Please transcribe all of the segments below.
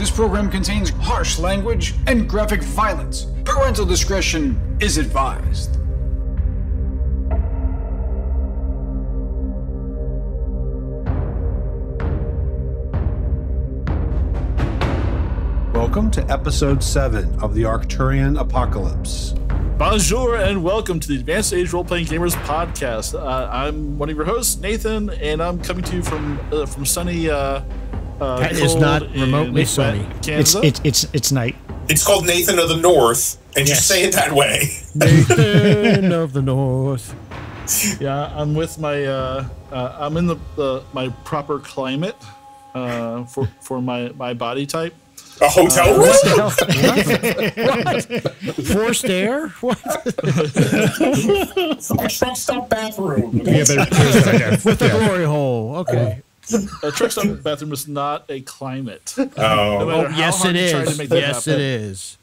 This program contains harsh language and graphic violence. Parental discretion is advised. Welcome to Episode 7 of the Arcturian Apocalypse. Bonjour and welcome to the Advanced Age Role-Playing Gamers podcast. I'm one of your hosts, Nathan, and I'm coming to you from sunny. That is not remotely sunny. It's night. It's called Nathan of the North, and you say it that way. Nathan of the North. Yeah, I'm with my. I'm in my proper climate for my body type. A hotel room? What? Forced air? What? A truck stop bathroom. Yeah, with the glory hole. Okay. A truck stop bathroom is not a climate. Oh, yes, it is. Yes, it is.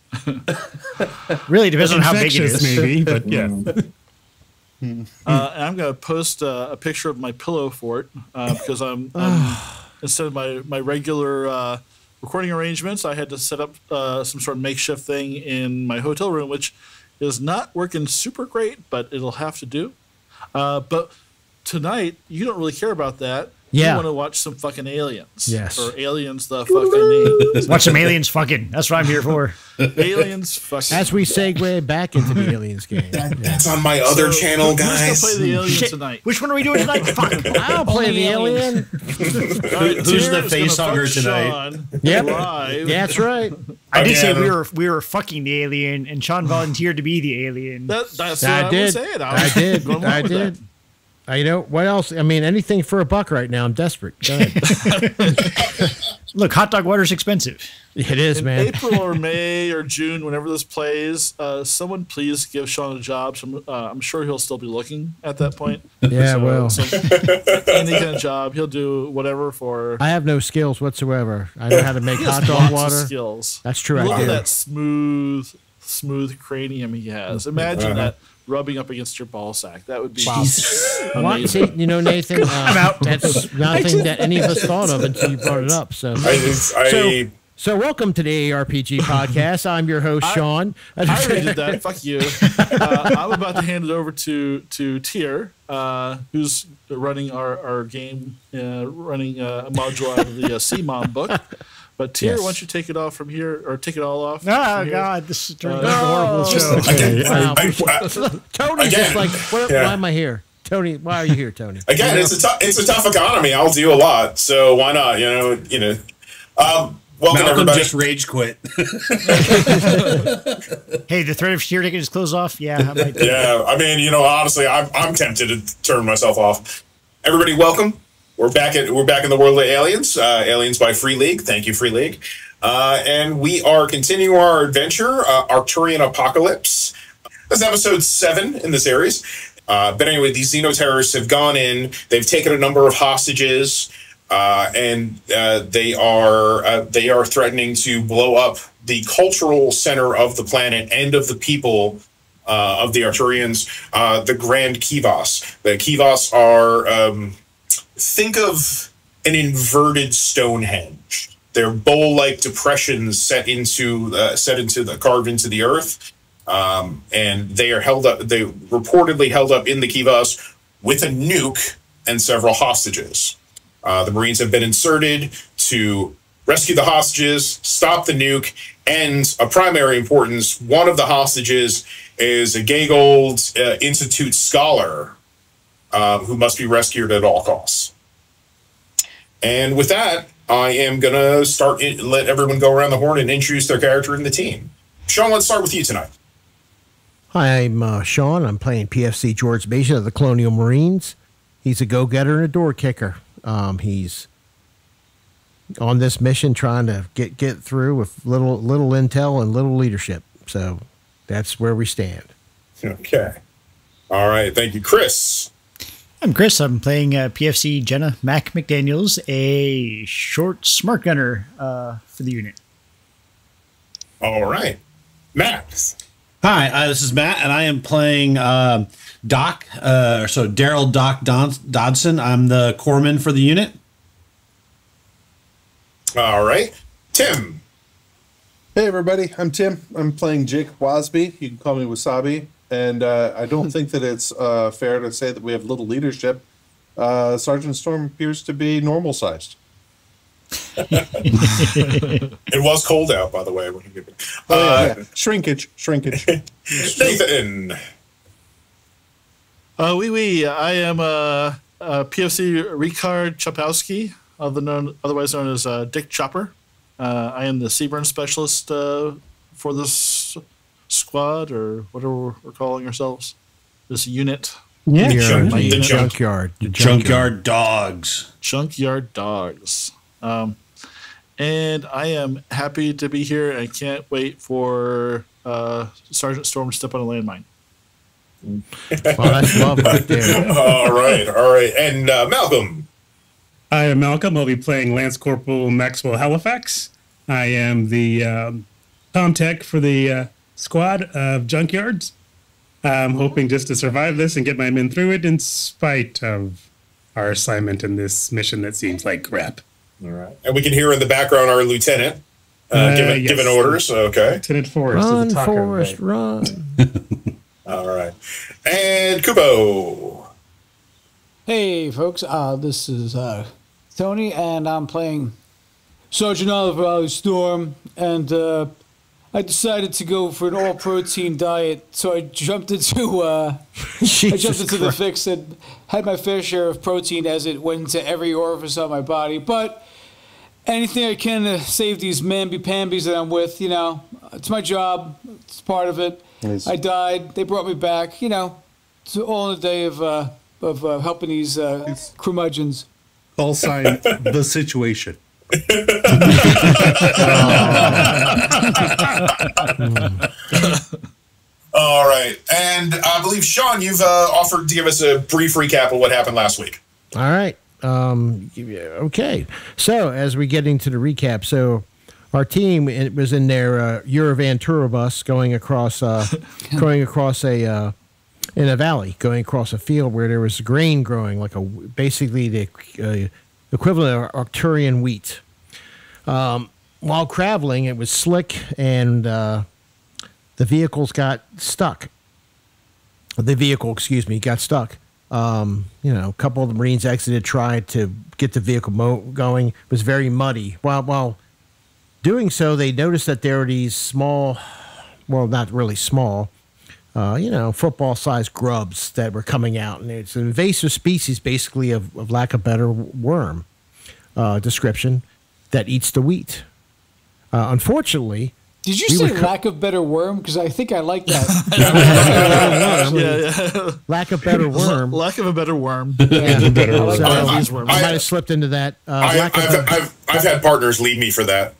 Really depends on how big it is, maybe, but yeah. And I'm going to post a picture of my pillow fort because I'm instead of my regular recording arrangements, I had to set up some sort of makeshift thing in my hotel room, which is not working super great, but it'll have to do. But tonight, you don't really care about that. Yeah. You want to watch some fucking aliens. Yes. Or aliens the fucking name. Watch some aliens fucking. That's what I'm here for. Aliens fucking. As we segue back into the aliens game. That's on my other channel, guys. Who's going to play the alien tonight? Which one are we doing tonight? Fuck. I'll play the alien. Right, Who's the facehugger tonight? Yep. Live. That's right. I did say we were fucking the alien, and Sean volunteered to be the alien. That's what I was did. saying. I did. You know, what else? I mean, anything for $1 right now. I'm desperate. Go ahead. Look, hot dog water's expensive. It is, In man. April or May or June, whenever this plays, someone please give Sean a job. I'm sure he'll still be looking at that point. Yeah, Any kind of job, he'll do whatever for. I have no skills whatsoever. I know how to make hot dog water. Skills. That's true. Look I at do. that smooth cranium he has. Imagine that rubbing up against your ball sack. That would be What? See, you know, Nathan, that's nothing that any of us thought of until you brought it up. So welcome to the AARPG podcast. I'm your host, Sean. I already did that. Fuck you. I'm about to hand it over to Tier, who's running our game, running a module out of the CMOM book. But Tier, why don't you take it off from here, or take it all off? Oh, God, this is turning into a horrible show. Tony's just like, why am I here? Tony, why are you here, Tony? Again, it's a tough economy. I'll do a lot, so why not? Welcome Malcolm everybody. just rage quit. Hey, the threat of Tier taking his clothes off? Yeah, I might do. Yeah, I mean, honestly, I'm tempted to turn myself off. Everybody, welcome. We're back in the world of aliens. Aliens by Free League. Thank you, Free League. And we are continuing our adventure, Arcturian Apocalypse. That's episode 7 in the series. But anyway, these xenoterrorists have gone in. They've taken a number of hostages, and they are threatening to blow up the cultural center of the planet and of the people of the Arcturians, the Grand Kivas. The Kivas are think of an inverted Stonehenge. They're bowl-like depressions carved into the earth, and they are held up. They reportedly held up in the Kivas with a nuke and several hostages. The Marines have been inserted to rescue the hostages, stop the nuke, and of primary importance, one of the hostages is a Gaggold Institute scholar who must be rescued at all costs. And with that, I am going to let everyone go around the horn and introduce their character in the team. Sean, let's start with you tonight. Hi, I'm Sean. I'm playing PFC George Mason of the Colonial Marines. He's a go-getter and a door kicker. He's on this mission trying to get through with little intel and little leadership. So that's where we stand. Okay. All right. Thank you, Chris. I'm Chris. I'm playing PFC Jenna Mac McDaniels, a short smart gunner for the unit. All right. Matt. Hi, this is Matt, and I am playing Doc, so Daryl Doc Dodson. I'm the corpsman for the unit. All right. Tim. Hey everybody, I'm Tim. I'm playing Jake Wasby. You can call me Wasabi. And I don't think that it's fair to say that we have little leadership. Sergeant Storm appears to be normal sized. It was cold out, by the way. Yeah. Shrinkage. Nathan. I am PFC Ricard Chopowski, otherwise known as Dick Chopper. I am the Seaburn specialist for this squad, or whatever we're calling ourselves, this unit. Yeah, The Junkyard. Junkyard dogs. Junkyard dogs. And I am happy to be here. I can't wait for Sergeant Storm to step on a landmine. Well, that's love right there. All right. And Malcolm. I am Malcolm. I'll be playing Lance Corporal Maxwell Halifax. I am the Comtech for the squad of Junkyards. I'm hoping just to survive this and get my men through it in spite of our assignment in this mission that seems like crap. All right. And we can hear in the background our lieutenant giving orders. Okay. Lieutenant Forrest Run, is a taco. Forrest, run. All right. And Kubo. Hey, folks. This is Tony, and I'm playing Sergeant Oliver Storm, and I decided to go for an all-protein diet, so I jumped into the fix and had my fair share of protein as it went into every orifice on my body. But anything I can to save these mamby-pambies that I'm with, it's my job. It's part of it. Nice. I died. They brought me back. It's all in a day of helping these curmudgeons. Call sign the situation. All right. And I believe, Sean, you've offered to give us a brief recap of what happened last week. All right. Okay. So as we get into the recap, so our team, it was in their Eurovan tour bus going across in a valley, going across a field where there was grain growing, basically the equivalent of Arcturian wheat. While traveling, it was slick, and the vehicles got stuck. The vehicle, got stuck. A couple of the Marines exited, tried to get the vehicle going. It was very muddy. While doing so, they noticed that there were these small, well, not really small, football-sized grubs that were coming out. And it's an invasive species, basically, of lack of better worm description, that eats the wheat. Unfortunately... Did you say lack of better worm? Because I think I like that. Lack of better worm. Lack of a better worm. Yeah. I might have slipped into that. I've had partners leave me for that.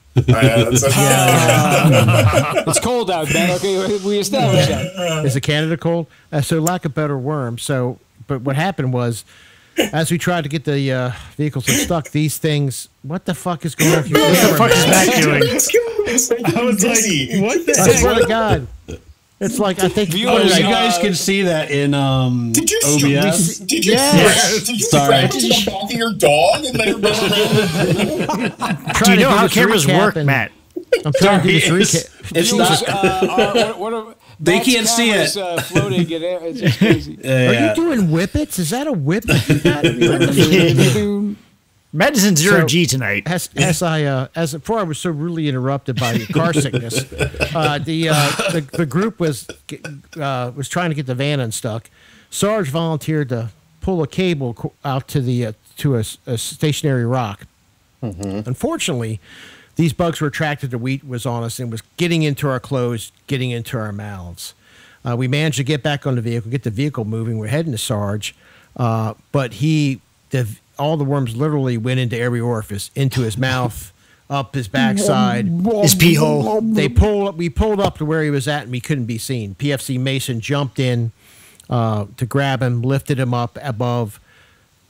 It's cold out, man. Okay, we established that. Is it Canada cold? So lack of better worm. So, but what happened was, as we tried to get the vehicles unstuck, these things. What the fuck is going on? What the fuck is Matt doing? I was like, what the heck? I swear to God. It's like, I think you guys can see that in did you OBS. Did you practice the back of your dog and let her run? Do you know how cameras work, Matt? I'm trying to do this recap. It's not. They can't see it. Floating in air. It's just crazy. Are you doing whippets? Is that a whippet? Matt is in zero G tonight. Before I was so rudely interrupted by car sickness, the group was trying to get the van unstuck. Sarge volunteered to pull a cable out to a stationary rock. Mm-hmm. Unfortunately, these bugs were attracted to wheat was on us and was getting into our clothes, getting into our mouths. We managed to get back on the vehicle, get the vehicle moving. We're heading to Sarge, but all the worms literally went into every orifice, into his mouth, up his backside, his pee hole. We pulled up to where he was at, and we couldn't be seen. PFC Mason jumped in to grab him, lifted him up above.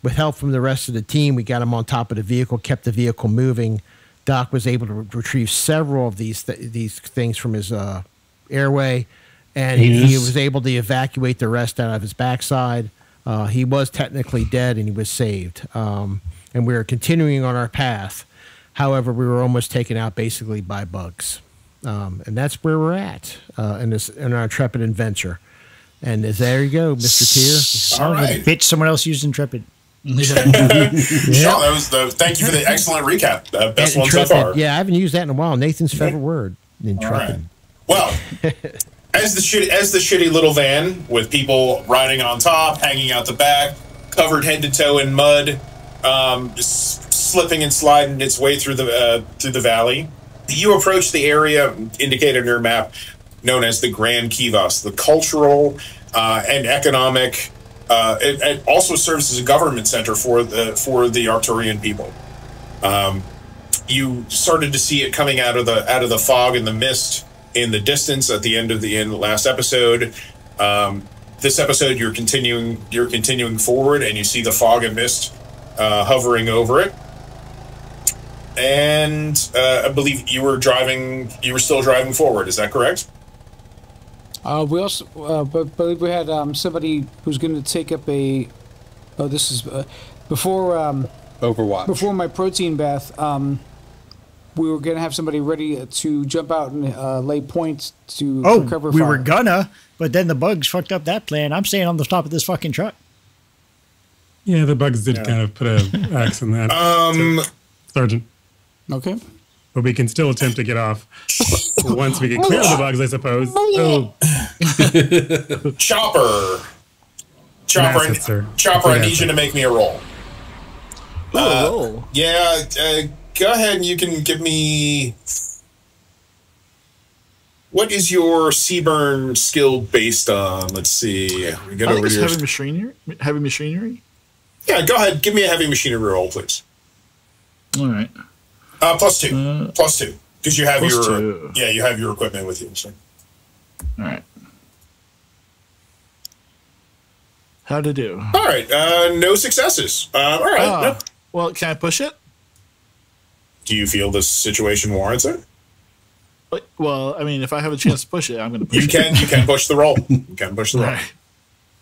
With help from the rest of the team, we got him on top of the vehicle, kept the vehicle moving. Doc was able to retrieve several of these things from his airway, and he was able to evacuate the rest out of his backside. He was technically dead, and he was saved. And we were continuing on our path. However, we were almost taken out basically by bugs. And that's where we're at in our Intrepid adventure. And there you go, Mr. Tier. All right. Bitch, someone else used Intrepid. Sean, thank you for the excellent recap. Best one so far. Yeah, I haven't used that in a while. Nathan's favorite word, Intrepid. Right. Well, as the shitty little van with people riding on top, hanging out the back, covered head to toe in mud, slipping and sliding its way through the valley, you approach the area indicated on your map, known as the Grand Kiva, the cultural and economic. It also serves as a government center for the Arcturian people. You started to see it coming out of the fog and the mist in the distance at the end of the last episode. This episode, you're continuing forward, and you see the fog and mist hovering over it. And I believe you were still driving forward. Is that correct? We also believe we had somebody who's going to take up a. Oh, this is before Overwatch. Before my protein bath. We were going to have somebody ready to jump out and lay points to cover fire. We were gonna, but then the bugs fucked up that plan. I'm staying on the top of this fucking truck. Yeah, the bugs did kind of put an axe in that. Sergeant. Okay. But we can still attempt to get off once we get clear of the bugs, I suppose. Oh. Chopper, I need you to make me a roll. Roll. Yeah, go ahead and you can give me. What is your Seaburn skill based on? Let's see. We get over here. Heavy machinery. Yeah, go ahead. Give me a heavy machinery roll, please. All right. +2. +2. Because you have +2. you have your equipment with you. So. All right. How'd it do? All right. No successes. All right. No. Well, can I push it? Do you feel this situation warrants it? Well, I mean, if I have a chance to push it, I'm going to push it. You can push the roll. You can push the roll. Right.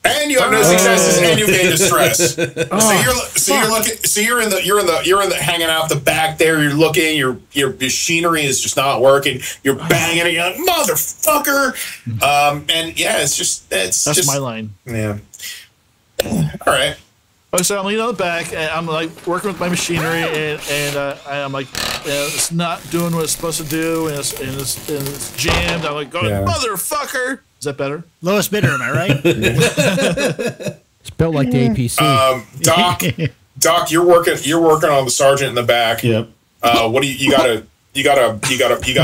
And you have no successes, and you gain distress. You're in the hanging out the back there. You're looking. Your machinery is just not working. You're banging it, you're like, motherfucker. And yeah, it's just my line. Yeah. All right. So I'm leaning on the back, and I'm like working with my machinery, and I'm like, it's not doing what it's supposed to do, and it's jammed. I'm like, going, motherfucker. Is that better? Lowest bidder, am I right? It's built like the APC. Doc, you're working on the sergeant in the back. Yep. What do you got a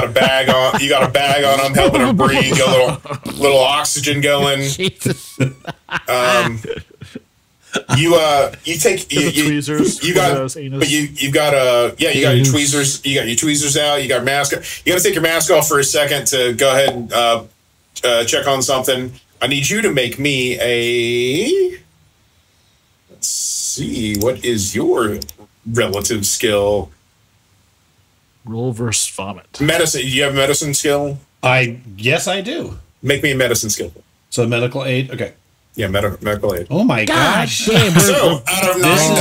bag on? You got a bag on him, helping him breathe. Got a little oxygen going. Jesus. You take tweezers. You got your tweezers. You got your tweezers out. You got your mask. You got to take your mask off for a second to go ahead and check on something. I need you to make me a. Let's see. What is your relative skill? Roll versus vomit. Medicine. Do you have a medicine skill? Yes, I do. Make me a medicine skill. So medical aid. Okay. Yeah, medical aid. Oh my gosh! Damn, so out of nine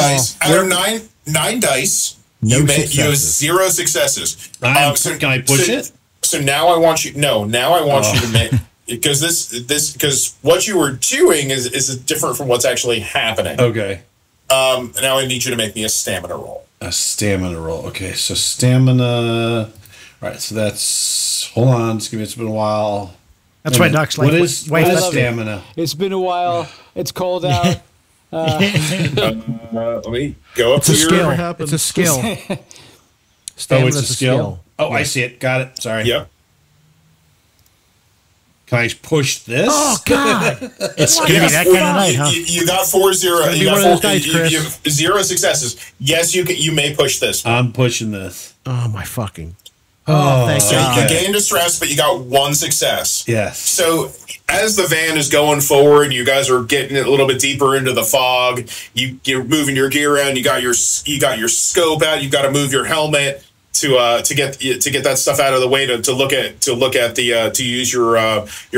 dice, you have 0 successes. Can I push it? So now I want you. No, now I want you to make because what you were doing is different from what's actually happening. Okay. Now I need you to make me a stamina roll. A stamina roll. Okay, so stamina. All right, so that's. Hold on, it's been a while. That's why Doc's like, what is stamina? It's been a while. It's cold out. Let me go up It's a skill. It's a skill. It's a skill. Oh, I see it. Got it. Sorry. Yep. Can I push this? Oh God! It's gonna be that kind of night, huh? You got 4-0. You have 0 successes. Yes, you may push this. I'm pushing this. Oh my fucking! Oh, thank God. You gained distress, but you got 1 success. Yes. So as the van is going forward, you guys are getting a little bit deeper into the fog. You're moving your gear around. You got your scope out. You got to move your helmet to get that stuff out of the way to look at to use your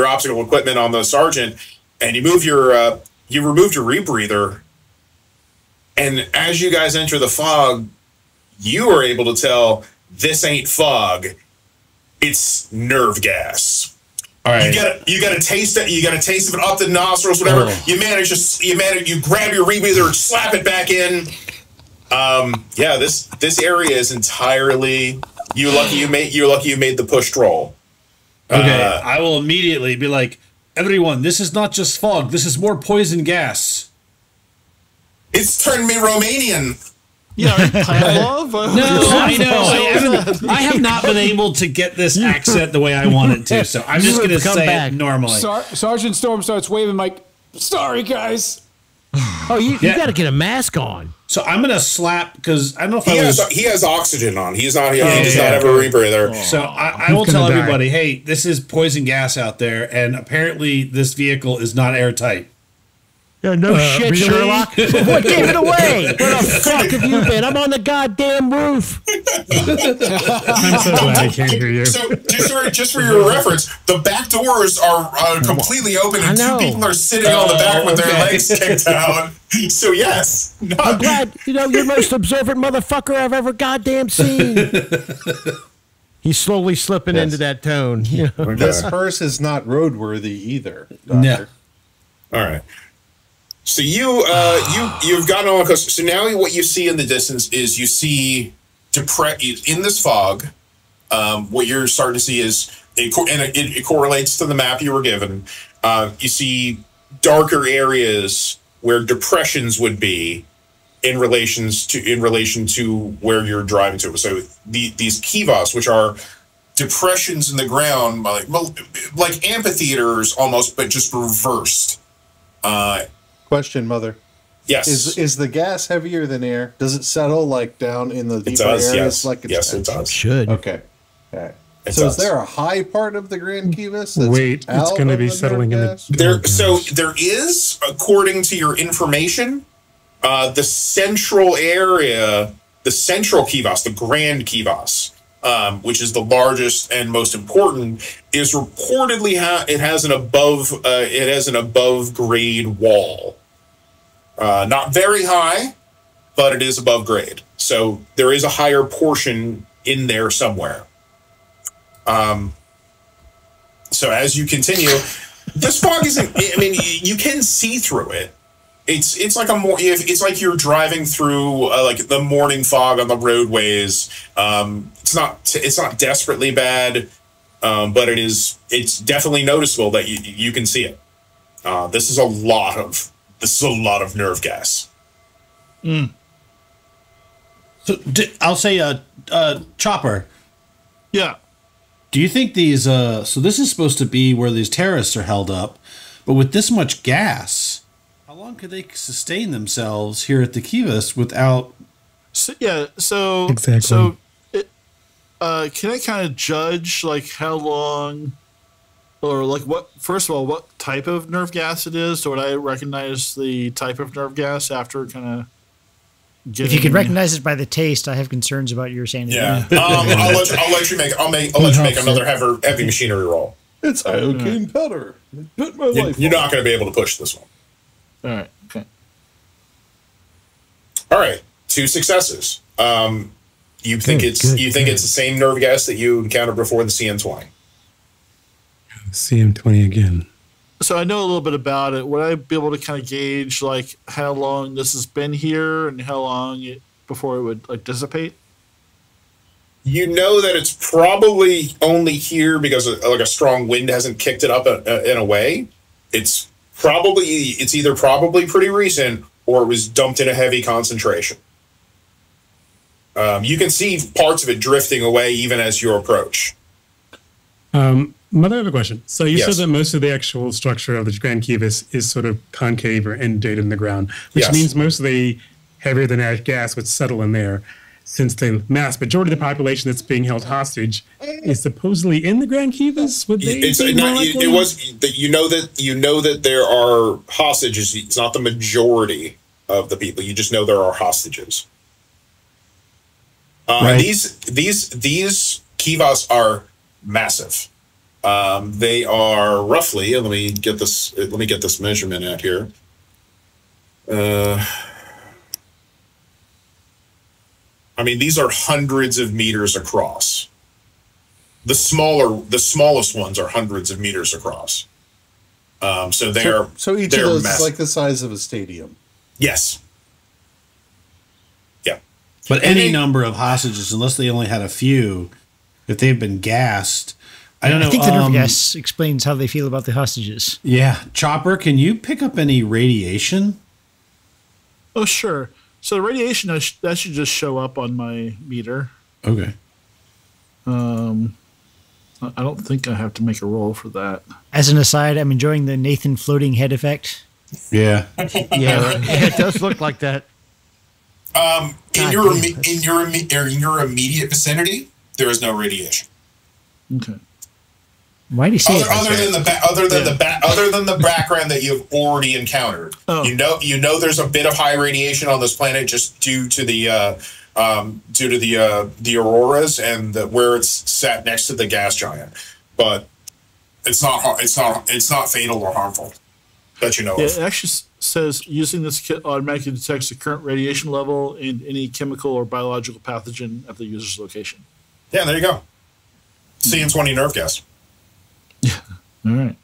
obstacle equipment on the sergeant. And you remove your rebreather. And as you guys enter the fog, you are able to tell. This ain't fog. It's nerve gas. All right. You got to taste it. You got to taste it up the nostrils, whatever. Oh. You grab your rebreather, slap it back in. Yeah, this area is entirely. You're lucky you made the pushed roll. Okay, I will immediately be like, everyone, this is not just fog. This is more poison gas. It's turned me Romanian. Yeah, Pavlov? No, I know. I have not been able to get this accent the way I want it to, so I'm just going to say it normally. Sergeant Storm starts waving like, sorry, guys. Oh, you got to get a mask on. So I'm going to slap, because I don't know if he has oxygen on. He does not have a rebreather. So I will tell everybody, hey, this is poison gas out there, and apparently this vehicle is not airtight. Yeah, no shit, really? Sherlock. What gave it away? Where the fuck have you been? I'm on the goddamn roof. I'm so glad I can't hear you. So just for your reference, the back doors are completely open, and two people are sitting on the back with their legs kicked out. So yes, I'm glad. You're the most observant motherfucker I've ever goddamn seen. He's slowly slipping into that tone. You know? This hearse is not roadworthy either, Doctor. No. All right. So you've gotten on a coaster. So now what you see in the distance is you see in this fog. What you're starting to see is it correlates to the map you were given. You see darker areas where depressions would be in relation to where you're driving to. So these kivas, which are depressions in the ground, like amphitheaters almost, but just reversed. Question, Mother. Yes. Is the gas heavier than air? Does it settle like down in the deeper areas? Yes. Like yes, it does. Should. Okay. All right. So is there a high part of the Grand Kiva? Wait, it's going to be settling in the... There is, according to your information, the central area, the central Kivas, the Grand Kivas, which is the largest and most important, is reportedly it has an above grade wall. Not very high, but it is above grade. So there is a higher portion in there somewhere. So as you continue, this fog isn't. I mean, you can see through it. It's like it's like you're driving through like the morning fog on the roadways. It's not desperately bad, but it's definitely noticeable that you can see it. This is a lot of nerve gas. Mm. So I'll say Chopper. Yeah. Do you think these? So this is supposed to be where these terrorists are held up, but with this much gas, how long could they sustain themselves here at the Kivas without? So exactly. So, can I kind of judge like how long, or like what? First of all, what type of nerve gas it is? So would I recognize the type of nerve gas after kind of? If you can recognize it by the taste, I have concerns about your sanity. Yeah, I'll let you make another heavy machinery roll. It's iocane powder. Put my life. You're not going to be able to push this one. All right. Okay. All right. 2 successes. You think it's the same nerve gas that you encountered before the CM20? CM20 again. So I know a little bit about it. Would I be able to kind of gauge like how long this has been here and how long before it would like dissipate? You know that it's probably only here because like a strong wind hasn't kicked it up in a way. It's either probably pretty recent or it was dumped in a heavy concentration. You can see parts of it drifting away even as you approach. Mother, I have a question. So you Yes. said that most of the actual structure of the Grand Kiva is sort of concave or indented in the ground, which Yes. means most of the heavier than air gas would settle in there, since the mass majority of the population that's being held hostage is supposedly in the Grand Kivas. Would they? It was that you know that there are hostages. It's not the majority of the people. You just know there are hostages. Right. These kivas are massive. They are roughly. Let me get this measurement out here. I mean, these are hundreds of meters across. The smallest ones are hundreds of meters across. So they're so each they're of those massive. is like the size of a stadium. Yes. Yeah. But any number of hostages, unless they only had a few, if they've been gassed, I don't know. I think the nerve gas explains how they feel about the hostages. Yeah. Chopper, can you pick up any radiation? Oh, sure. So the radiation, that should just show up on my meter. Okay. I don't think I have to make a roll for that. As an aside, I'm enjoying the Nathan floating head effect. Yeah. Yeah, it does look like that. In your immediate vicinity, there is no radiation. Okay. Why do you say Other than the background that you've already encountered, you know there's a bit of high radiation on this planet just due to the auroras and where it's sat next to the gas giant, but it's not fatal or harmful that you know Yeah, of. it actually says using this kit automatically detects the current radiation level and any chemical or biological pathogen at the user's location. Yeah, there you go. CN20 nerve gas. Yeah. All right.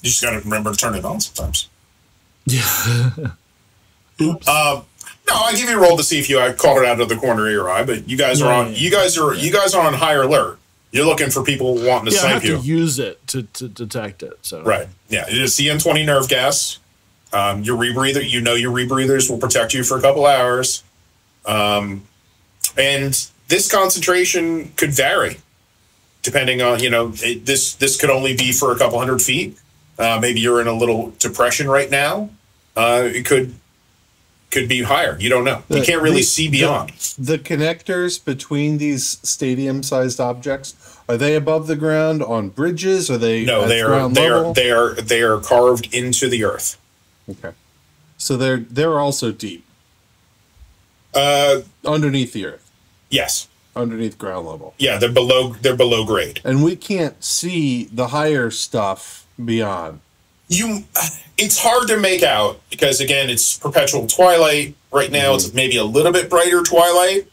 You just got to remember to turn it on sometimes. Yeah. Oops. No, I give you a roll to see if I caught it out of the corner of your eye, but you guys are on. You guys are on higher alert. You're looking for people wanting to I snipe have you. to use it to detect it. So Right. Yeah. It is CN20 nerve gas. Your rebreather. You know your rebreathers will protect you for a couple hours. And this concentration could vary depending on this could only be for a couple hundred feet. Maybe you're in a little depression right now. It could be higher. You don't know. You can't really see beyond. The connectors between these stadium-sized objects, are they above the ground on bridges? Are they ground level? They are carved into the earth. Okay, so they're also deep. Underneath the earth. Yes. Underneath ground level. Yeah, they're below grade. And we can't see the higher stuff beyond. It's hard to make out because again, it's perpetual twilight right now. It's maybe a little bit brighter twilight.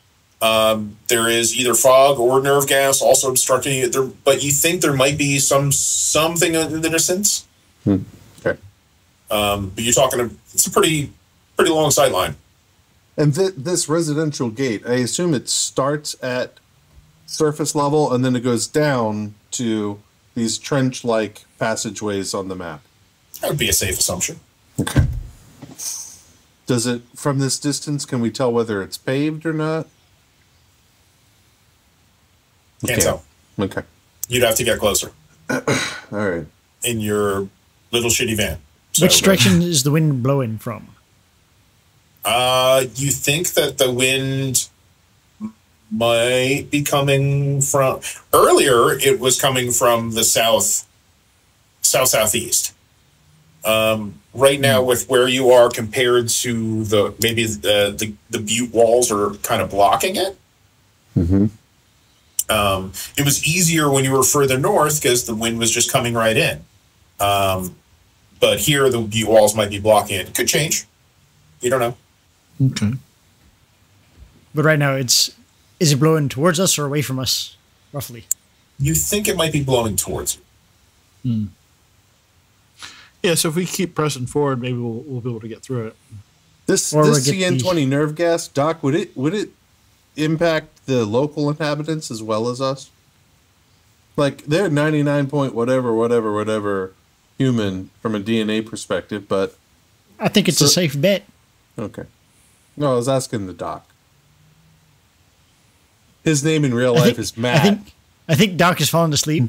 There is either fog or nerve gas also obstructing it. But you think there might be something in the distance. Okay. But you're talking. It's a pretty long sight line. And this residential gate, I assume it starts at surface level and then it goes down to these trench-like passageways on the map. That would be a safe assumption. Okay. Does it, from this distance, can we tell whether it's paved or not? Can't tell. Okay. You'd have to get closer. All right. In your little shitty van. Which direction is the wind blowing from? You think that the wind might be coming from... Earlier, it was coming from the southeast. Right now, with where you are compared to the butte walls are kind of blocking it. Mm-hmm. It was easier when you were further north because the wind was just coming right in. But here, the butte walls might be blocking it. It could change. You don't know. Okay. But right now, is it blowing towards us or away from us, roughly? You think it might be blowing towards you. Yeah, so if we keep pressing forward, maybe we'll be able to get through it. This CN20 nerve gas, Doc, would it impact the local inhabitants as well as us? Like, they're 99 point whatever human from a DNA perspective, but... I think it's a safe bet. Okay. No, I was asking the Doc. His name in real life is Matt. I think Doc has fallen asleep.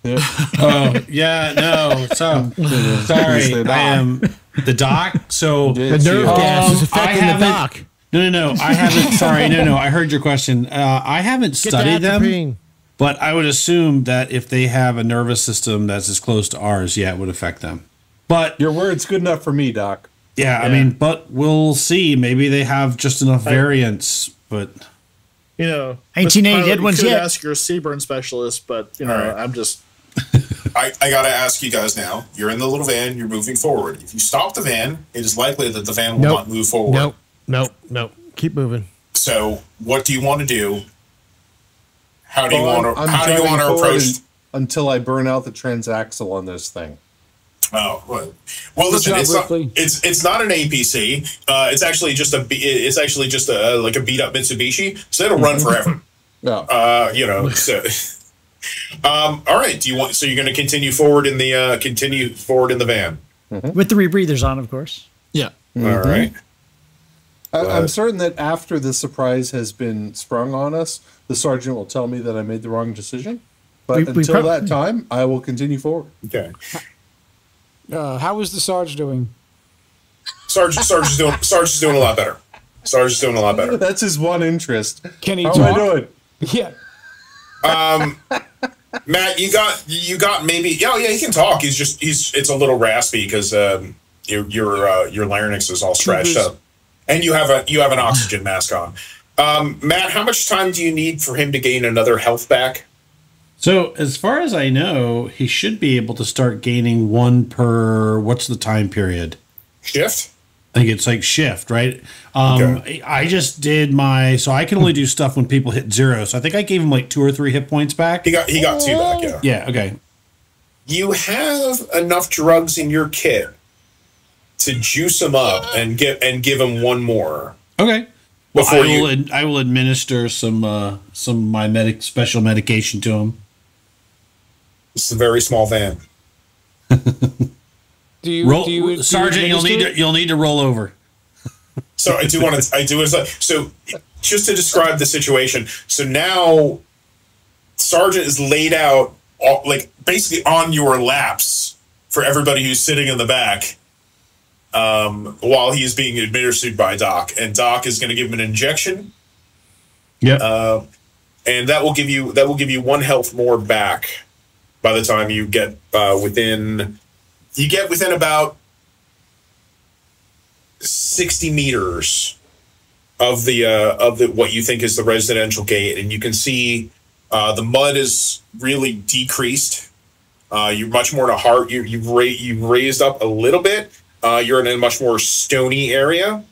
Yeah. Oh, yeah, no. So, sorry. I am the Doc. So, The nerve gas is affecting the doc. No. I haven't. Sorry. No. I heard your question. I haven't studied them, but I would assume that if they have a nervous system that's as close to ours, it would affect them. But your word's good enough for me, Doc. Yeah, I mean, but we'll see. Maybe they have just enough variance, but... I ain't seen any dead ones yet. Ask your Seaburn specialist, but, right. I'm just... I got to ask you guys now. You're in the little van. You're moving forward. If you stop the van, it is likely that the van will not move forward. Nope. Keep moving. So what do you want to do? How do you want to approach? Until I burn out the transaxle on this thing. Oh, well, listen. It's not an APC. It's actually just a like a beat up Mitsubishi. So it'll run forever. No. So. All right. So you're going to continue forward in the van with the rebreathers on, of course. Yeah. All right. I'm certain that after the surprise has been sprung on us, the sergeant will tell me that I made the wrong decision. But until that time, I will continue forward. Okay. How is the Sarge doing? Sarge is doing a lot better. Sarge is doing a lot better. That's his one interest. Can he How talk? am I doing? Yeah. Matt, you got maybe. Yeah, he can talk. It's a little raspy because your larynx is all scratched up, and you have an oxygen mask on. Matt, how much time do you need for him to gain another health back? So, as far as I know, he should be able to start gaining 1 per. What's the time period? Shift? I think it's like shift, right? Okay. I just did so I can only do stuff when people hit 0. So I think I gave him like 2 or 3 hit points back. He got 2 back, yeah. Yeah, okay. You have enough drugs in your kit to juice him up and give him 1 more. Okay. Well, I will administer some my special medication to him. It's a very small van. Sergeant, you'll need to roll over. So I do want to. So just to describe the situation. So now, Sergeant is laid out, like basically on your laps for everybody who's sitting in the back, while he is being administered by Doc, and Doc is going to give him an injection. Yeah. And that will give you 1 health more back by the time you get within about 60 meters of the what you think is the residential gate, and you can see the mud is really decreased. You're much more in a hard. You've raised up a little bit. You're in a much more stony area,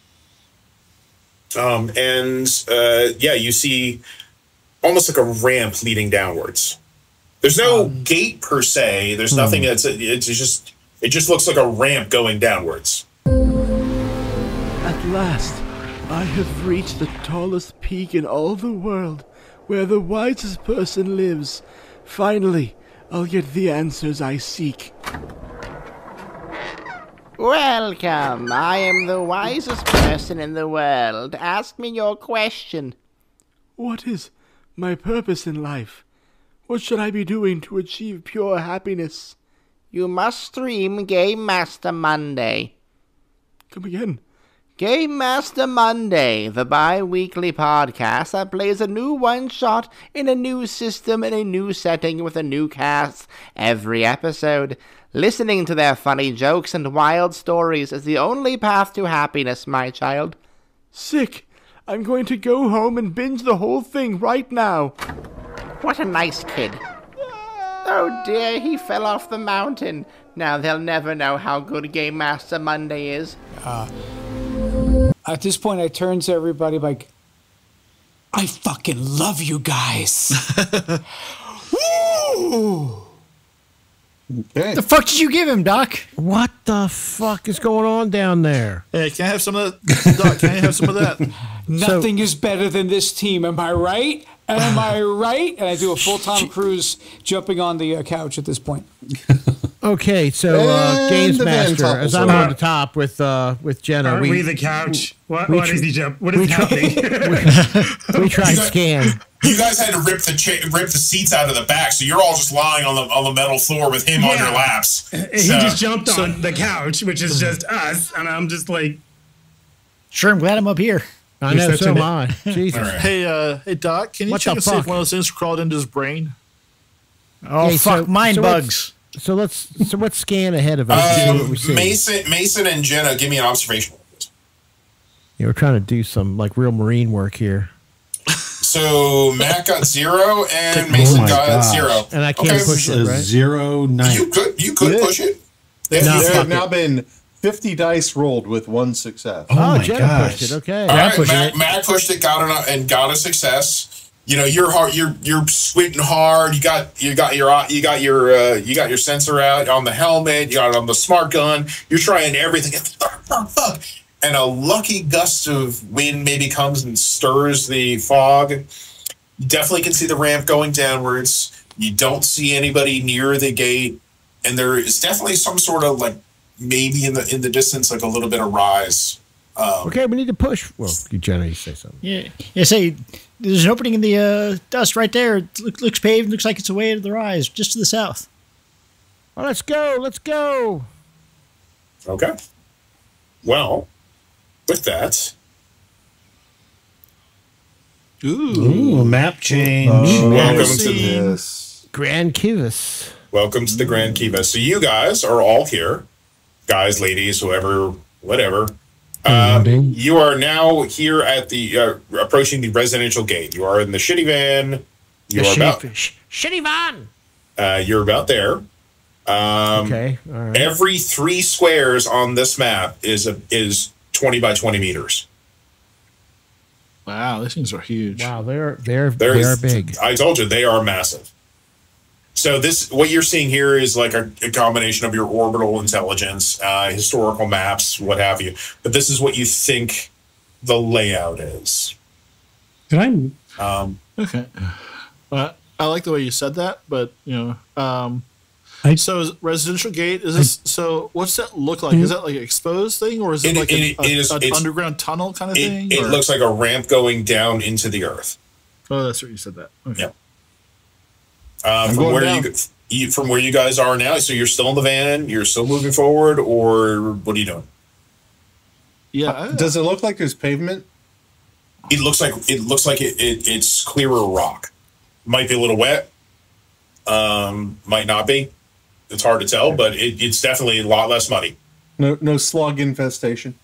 you see almost like a ramp leading downwards. There's no gate per se. There's nothing. It just looks like a ramp going downwards. At last, I have reached the tallest peak in all the world, where the wisest person lives. Finally, I'll get the answers I seek. Welcome. I am the wisest person in the world. Ask me your question. What is my purpose in life? What should I be doing to achieve pure happiness? You must stream Game Master Monday. Come again? Game Master Monday, the bi-weekly podcast that plays a new one-shot in a new system in a new setting with a new cast every episode. Listening to their funny jokes and wild stories is the only path to happiness, my child. Sick! I'm going to go home and binge the whole thing right now. What a nice kid. Oh dear, he fell off the mountain. Now they'll never know how good Game Master Monday is. At this point, I turn to everybody like, I fucking love you guys. Woo! Okay. The fuck did you give him, Doc? What the fuck is going on down there? Hey, can I have some of that? Doc, can I have some of that? Nothing is better than this team. Am I right? Am I right? And I do a full Tom Cruise jumping on the couch at this point. Okay, so Games Master, as I'm on the top with Jenna, Aren't we the couch? What is he jump? What is happening? we tried scan. You guys had to rip the seats out of the back, so you're all just lying on the metal floor with him on your laps. He just jumped on the couch, which is just us, and I'm just like, sure, I'm glad I'm up here. I know, so am I. Jesus. Right. Hey, Doc, can you check and see if one of those things crawled into his brain? Oh, Okay, fuck, mind bugs. So let's scan ahead of us. See what we see. Mason and Jenna, give me an observation. Yeah, we're trying to do some like real Marine work here. So Matt got 0 and Mason got 0. And I can't push it, right? 0, 9. You could push it. There have now been 50 dice rolled with 1 success. Oh my Jenna gosh. pushed it. Okay. All right, Matt pushed it, got a success. you're hard. You're squinting hard. You got your sensor out on the helmet. You got it on the smart gun. You're trying everything. Fuck. And a lucky gust of wind maybe comes and stirs the fog. You definitely can see the ramp going downwards. You don't see anybody near the gate, and there is definitely some sort of like maybe in the distance like a little bit of rise. Okay, we need to push. Well, you generally say something. Yeah. Say there's an opening in the dust right there. It looks paved. Looks like it's away to the rise, just to the south. Well, let's go. Let's go. Okay. Well, with that. Ooh, map change. Welcome to this. Grand Kiva. Welcome to the Grand Kiva. So you guys are all here. Guys, ladies, whoever, whatever. You are now here at the approaching the residential gate. You are in the shitty van. Shitty van. You're about there. Okay. All right. Every 3 squares on this map is 20 by 20 meters. Wow, these things are huge. Wow, they're big. I told you they are massive. So what you're seeing here is like a combination of your orbital intelligence, historical maps, what have you. But this is what you think the layout is. Can Okay. I like the way you said that, but so is residential gate, is this so what's that look like? Is that like an exposed thing, or is it like an underground tunnel kind of thing? It looks like a ramp going down into the earth. Oh, that's right, you said that. Okay. Yeah. From where you guys are now, so you're still in the van, you're still moving forward, or what are you doing? Yeah. Does it look like there's pavement? It looks like it's clearer rock. Might be a little wet. Might not be. It's hard to tell, but it's definitely a lot less muddy. No slug infestation.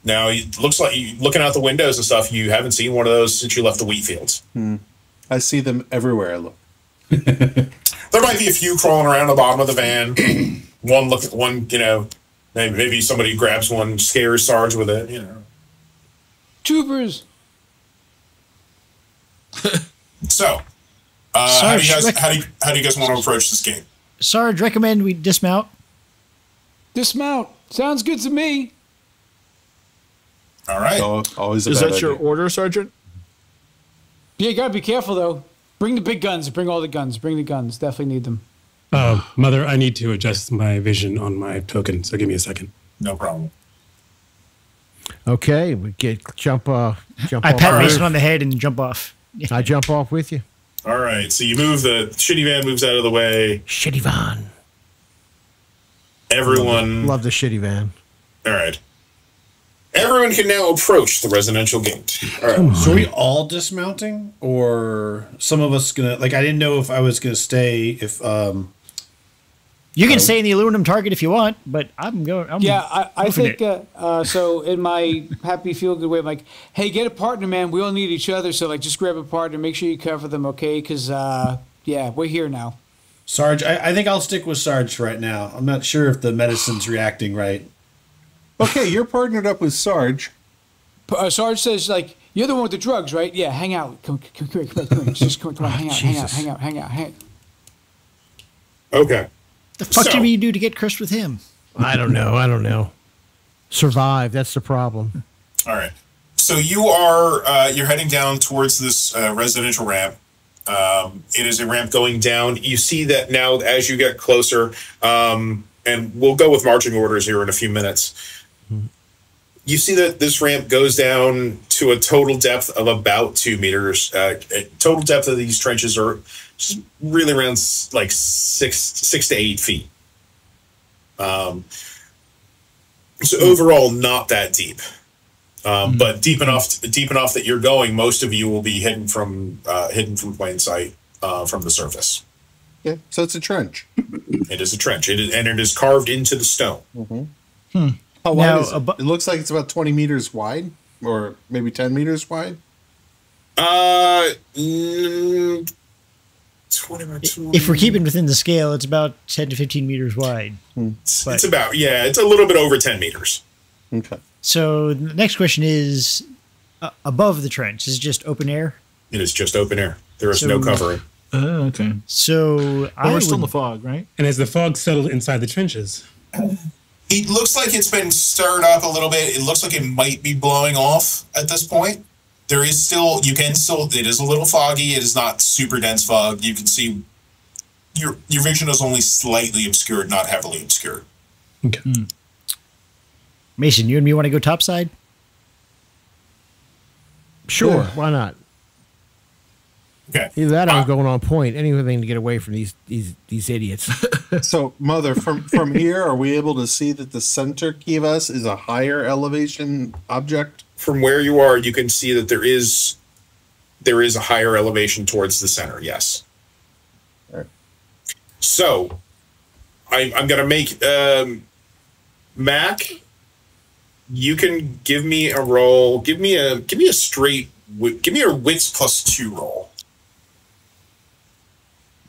Now it looks like looking out the windows and stuff. You haven't seen one of those since you left the wheat fields. I see them everywhere I look. There might be a few crawling around the bottom of the van. Maybe somebody grabs one, scares Sarge with it. Troopers. So, how do you guys want to approach this game? Sarge, recommend we dismount. Dismount. Sounds good to me. All right. Always Is that your order, Sergeant? Yeah, you gotta be careful though. Bring the big guns. Bring all the guns. Bring the guns. Definitely need them. Mother, I need to adjust my vision on my token, so give me a second. No problem. Okay, we jump off. I pat Mason on the head and jump off. I jump off with you. All right, so you move the shitty van moves out of the way. Shitty van. Everyone love the shitty van. All right. Everyone can now approach the residential gate. All right. So are we all dismounting, or some of us gonna I didn't know if I was gonna stay. If you can stay in the aluminum target if you want, but I'm going. I think so. In my happy feel good way, I'm like, hey, get a partner, man. We all need each other, so just grab a partner. Make sure you cover them, okay? Because we're here now. Sarge, I think I'll stick with Sarge right now. I'm not sure if the medicine's reacting right. Okay, you're partnered up with Sarge. Sarge says, you're the one with the drugs, right? Yeah, hang out. Come on. Just come on, hang out. Okay. The fuck did we do to get cursed with him? I don't know. Survive. That's the problem. All right. So you're heading down towards this residential ramp. It is a ramp going down. You see that now as you get closer, and we'll go with marching orders here in a few minutes. You see that this ramp goes down to a total depth of about 2 meters. Total depth of these trenches are just really around 6 to 8 feet. So overall, not that deep, but deep enough that you're going. Most of you will be hidden from plain sight from the surface. Yeah, so it's a trench. It is a trench. It is carved into the stone. Mm-hmm. How wide is it? It looks like it's about 20 meters wide, or maybe 10 meters wide. 20 by 20. If we're keeping within the scale, it's about 10 to 15 meters wide. It's about, it's a little bit over 10 meters. Okay. So the next question is, above the trench, is it just open air? It is just open air. There is no covering. Okay. So we're still in the fog, right? And has the fog settled inside the trenches? It looks like it's been stirred up a little bit. It looks like it might be blowing off at this point. There is still, it is a little foggy. It is not super dense fog. You can see your vision is only slightly obscured, not heavily obscured. Okay. Mason, you and me want to go topside? Sure, why not? Okay. Either that or I'm going on point. Anything to get away from these idiots. So, Mother, from here, are we able to see that the center Kivas is a higher elevation object? From where you are, you can see that there is a higher elevation towards the center. Yes. All right. So, I'm going to make Mac. You can give me a roll. Give me a wits +2 roll.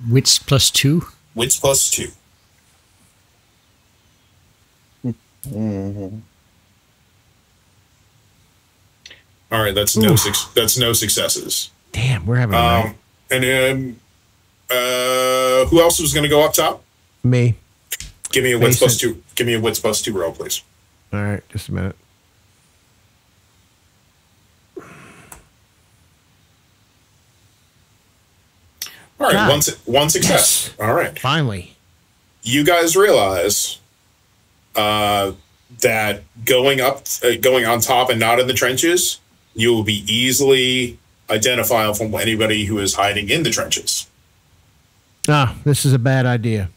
Wits +2? Wits +2. Mm-hmm. All right, that's no successes. Damn, we're having a night. And then who else was going to go up top? Me. Give me a wits +2. Give me a wits +2 roll, please. All right, just a minute. All right, one success. Yes. All right. Finally. You guys realize that going on top and not in the trenches, you will be easily identifiable from anybody who is hiding in the trenches. This is a bad idea.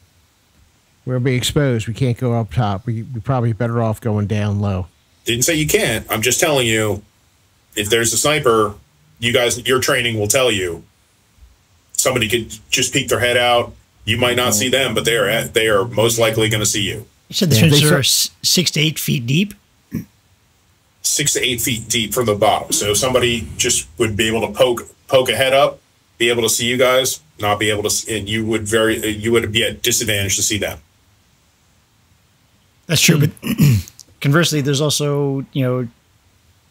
We'll be exposed. We can't go up top. We're probably better off going down low. Didn't say you can't. I'm just telling you, if there's a sniper, your training will tell you. Somebody could just peek their head out. You might not see them, but they are most likely going to see you. You said the trenches are 6 to 8 feet deep? 6 to 8 feet deep from the bottom. So somebody just would be able to poke a head up, be able to see you guys, not be able to, and you would be at disadvantage to see them. That's true, but conversely, there's also,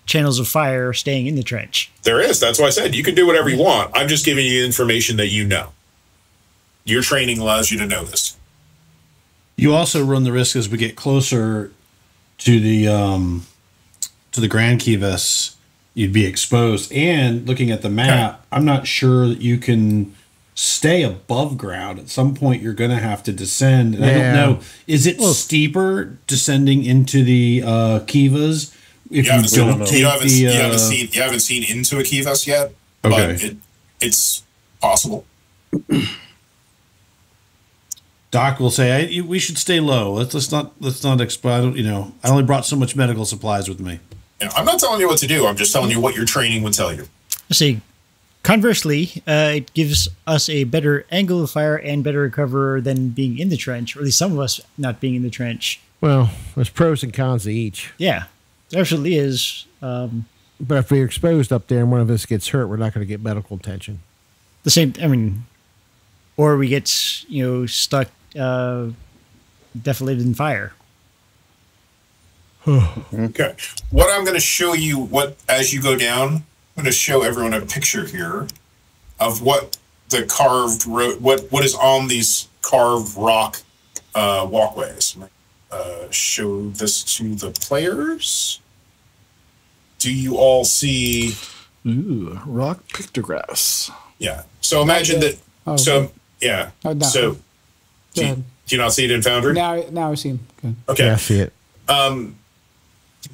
channels of fire staying in the trench. There is. That's why I said you can do whatever you want. I'm just giving you information that you know. Your training allows you to know this. You also run the risk as we get closer to the Grand Kiva, you'd be exposed. And looking at the map, I'm not sure that you can stay above ground. At some point, you're going to have to descend. And I don't know. Is it steeper descending into the Kivas? If you haven't seen into a Kivas yet, okay. But it's possible. Doc will say we should stay low. Let's not exploit. I only brought so much medical supplies with me. Yeah, I'm not telling you what to do. I'm just telling you what your training would tell you. I see. Conversely, it gives us a better angle of fire and better cover than being in the trench, or at least some of us not being in the trench. Well, there's pros and cons to each. Yeah. There absolutely is. But if we're exposed up there and one of us gets hurt, we're not going to get medical attention. Or we get, stuck, deflated in fire. Okay. What I'm going to show you, as you go down, I'm going to show everyone a picture here of what the carved road, what is on these carved rock walkways. Show this to the players. Do you all see? Ooh, rock pictographs. Yeah. So imagine that. Oh, so yeah. Oh, no. So do you not see it in Foundry? Now I see him. Good. Okay. Yeah, I see it.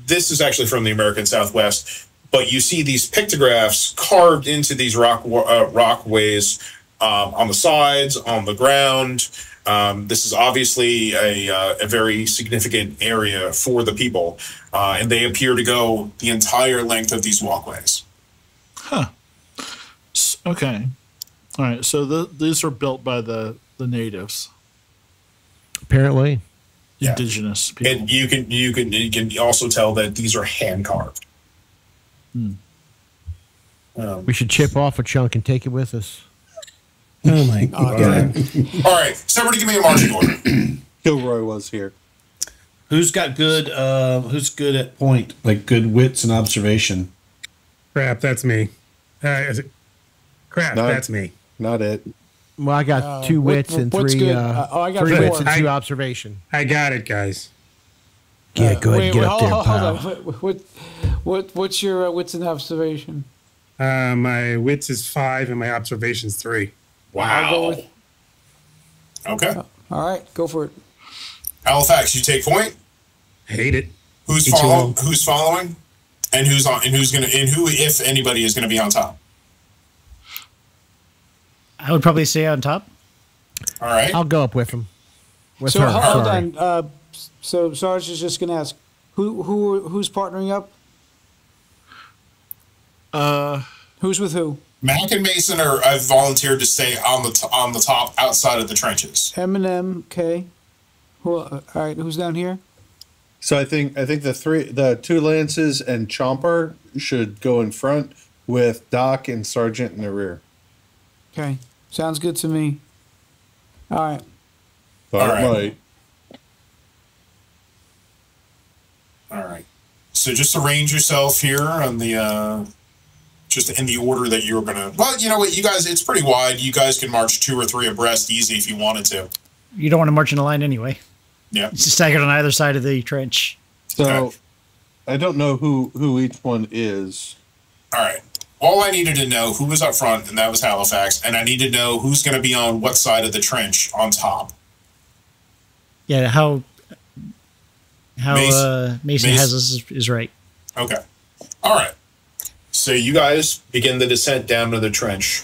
This is actually from the American Southwest, but you see these pictographs carved into these rockways on the sides, on the ground. This is obviously a very significant area for the people, and they appear to go the entire length of these walkways. Huh. Okay. All right. So these are built by the natives. Apparently. Yeah. Indigenous people. And you can also tell that these are hand carved. We should chip off a chunk and take it with us. Oh my god! All right, somebody give me a marching order. Kilroy was here. Who's got good? Who's good at point? Like good wits and observation. Crap, that's me. Crap, that's me. Not it. Well, I got 2 wits and 3. I got 3 4. wits and 2 observation. I got it, guys. Yeah, go ahead, get up there, pal. Hold on. What's your wits and observation? My wits is 5 and my observation's 3. Wow. Okay. All right, go for it. Halifax, you take point. Hate it. Who's following? And who's on? And who, if anybody, is going to be on top? I would probably stay on top. All right. I'll go up with him. Hold on. So Sarge is just going to ask, who's partnering up? Who's with who? Mac and Mason I've volunteered to stay on the top outside of the trenches. M&M, okay. All right, who's down here? So I think the 2 lances and Chomper should go in front with Doc and Sergeant in the rear. Okay, sounds good to me. All right. All right. All right. So just arrange yourself here on the just in the order that you're gonna. Well, you know what, you guys, it's pretty wide. You guys can march 2 or 3 abreast easy if you wanted to. You don't want to march in a line anyway. Yeah. It's staggered on either side of the trench. So I don't know who each one is. All right. All I needed to know who was up front, and that was Halifax, and I need to know who's going to be on what side of the trench on top. Yeah, how Mason has us is right. Okay. All right. So you guys begin the descent down to the trench.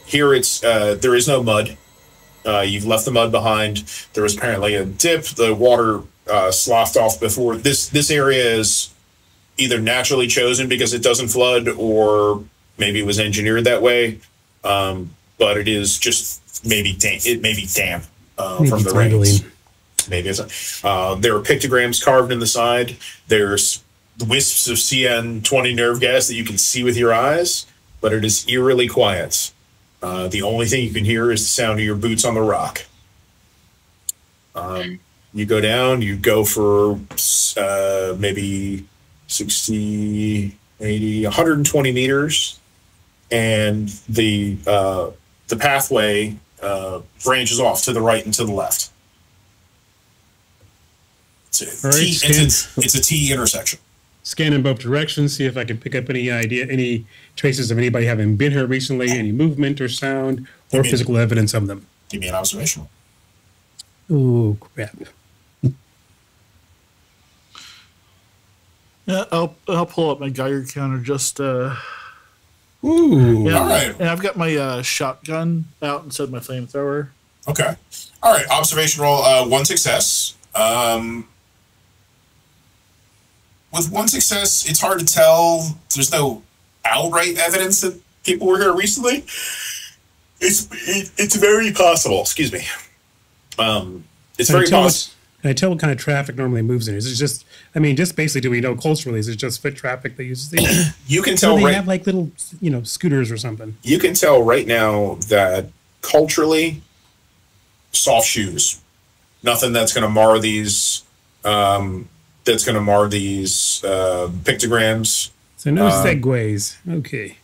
Here there is no mud. You've left the mud behind. There was apparently a dip. The water sloughed off before. This area is either naturally chosen because it doesn't flood, or maybe it was engineered that way. But it is just maybe damp. It may be damp from the rains. Maybe it's. There are pictograms carved in the side. There's wisps of CN20 nerve gas that you can see with your eyes, but it is eerily quiet. The only thing you can hear is the sound of your boots on the rock. You go down, you go for maybe 60, 80, 120 meters, and the pathway branches off to the right and to the left. It's a T intersection. Scan in both directions, see if I can pick up any traces of anybody having been here recently, any movement or sound, or physical evidence of them. Give me an observation. Oh, crap. Yeah, I'll pull up my Geiger counter just. Ooh. Yeah, all right. And I've got my shotgun out instead of my flamethrower. Okay. All right. Observation roll. 1 success. With 1 success, it's hard to tell. There's no outright evidence that people were here recently. It's very possible. Excuse me. It's very possible. Can I tell what kind of traffic normally moves in? Is it just, just basically, do we know culturally? Is it just foot traffic that uses these? You can tell. They have like little, scooters or something. You can tell right now that culturally, soft shoes. Nothing that's going to mar these. Pictograms. So no segues. Okay.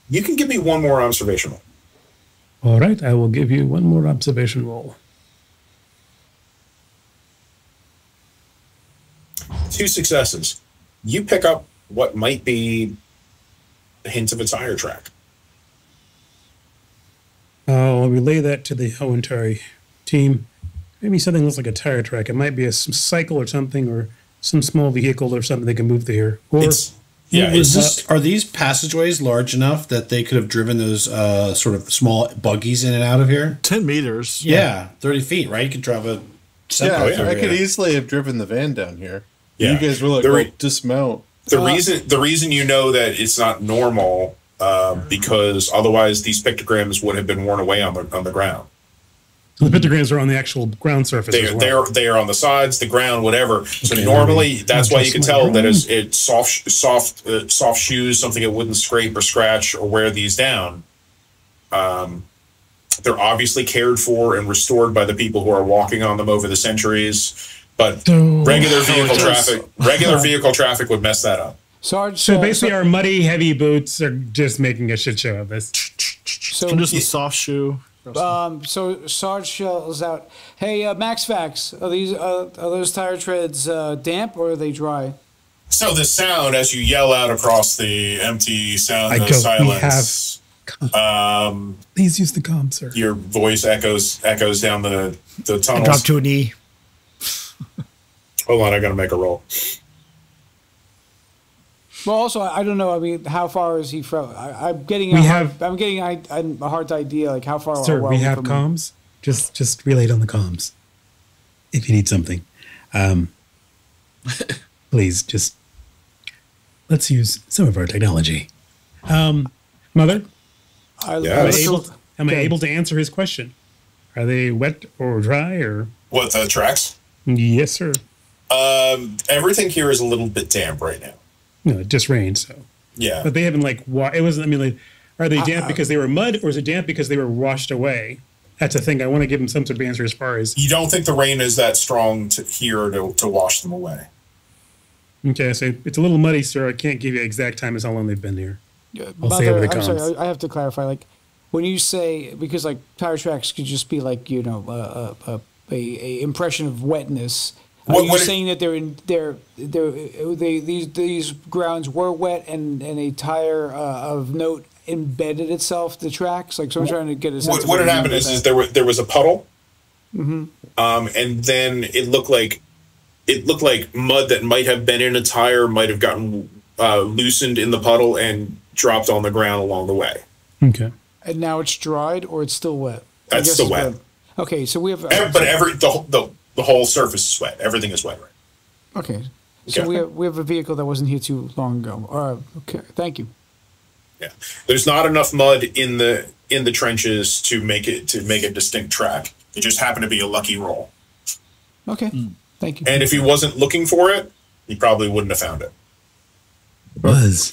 You can give me one more observation roll. All right, I will give you one more observation roll. 2 successes. You pick up what might be a hint of a tire track. I'll relay that to the Hoentari team. Maybe something looks like a tire track. It might be a cycle or something, or some small vehicle or something they can move through here. Or are these passageways large enough that they could have driven those sort of small buggies in and out of here? 10 meters. Yeah, 30 feet, right? You could drive a. I could easily have driven the van down here. Yeah. You guys were like, dismount. The reason you know that it's not normal because otherwise these pictograms would have been worn away on the ground. The pictograms are on the actual ground surface. They are on the sides, the ground, whatever. So normally, that's why you can tell that it's soft shoes, something it wouldn't scrape or scratch or wear these down. They're obviously cared for and restored by the people who are walking on them over the centuries. But regular vehicle traffic would mess that up. Sarge. So basically, our muddy, heavy boots are just making a shit show of this. So just a soft shoe. So Sarge yells out, "Hey, Max Fax, are those tire treads damp or are they dry?" So the sound as you yell out across the empty sound of silence. Please use the comm, sir. Your voice echoes down the tunnels. I drop to a knee. Hold on, I gotta make a roll. Well, also, I don't know. I mean, how far is he from? I'm getting a hard idea, like how far. Sir, we have comms. Just relay it on the comms. If you need something, please just let's use some of our technology. Mother, am I able to answer his question? Are they wet or dry or what? The tracks? Yes, sir. Everything here is a little bit damp right now. No, it just rained, so yeah. But they haven't it wasn't. I mean, like, are they damp because they were mud, or is it damp because they were washed away? That's the thing. I want to give them some sort of answer as far as you don't think the rain is that strong here to wash them away. Okay, so it's a little muddy, sir. I can't give you an exact time as how long they've been here. I'm sorry, I have to clarify. Like, when you say, because like tire tracks could just be like a impression of wetness. Are you saying that these grounds were wet and a tire of note embedded itself the tracks? Like, so I'm trying to get a sense. What had happened is there was a puddle, and then it looked like mud that might have been in a tire might have gotten loosened in the puddle and dropped on the ground along the way. Okay. And now it's dried, or it's still wet? It's still wet. Okay, so we have. The whole surface is wet. Everything is wet, right? Okay. So we have a vehicle that wasn't here too long ago. Okay. Thank you. Yeah. There's not enough mud in the trenches to make a distinct track. It just happened to be a lucky roll. Okay. Thank you. And if he wasn't looking for it, he probably wouldn't have found it.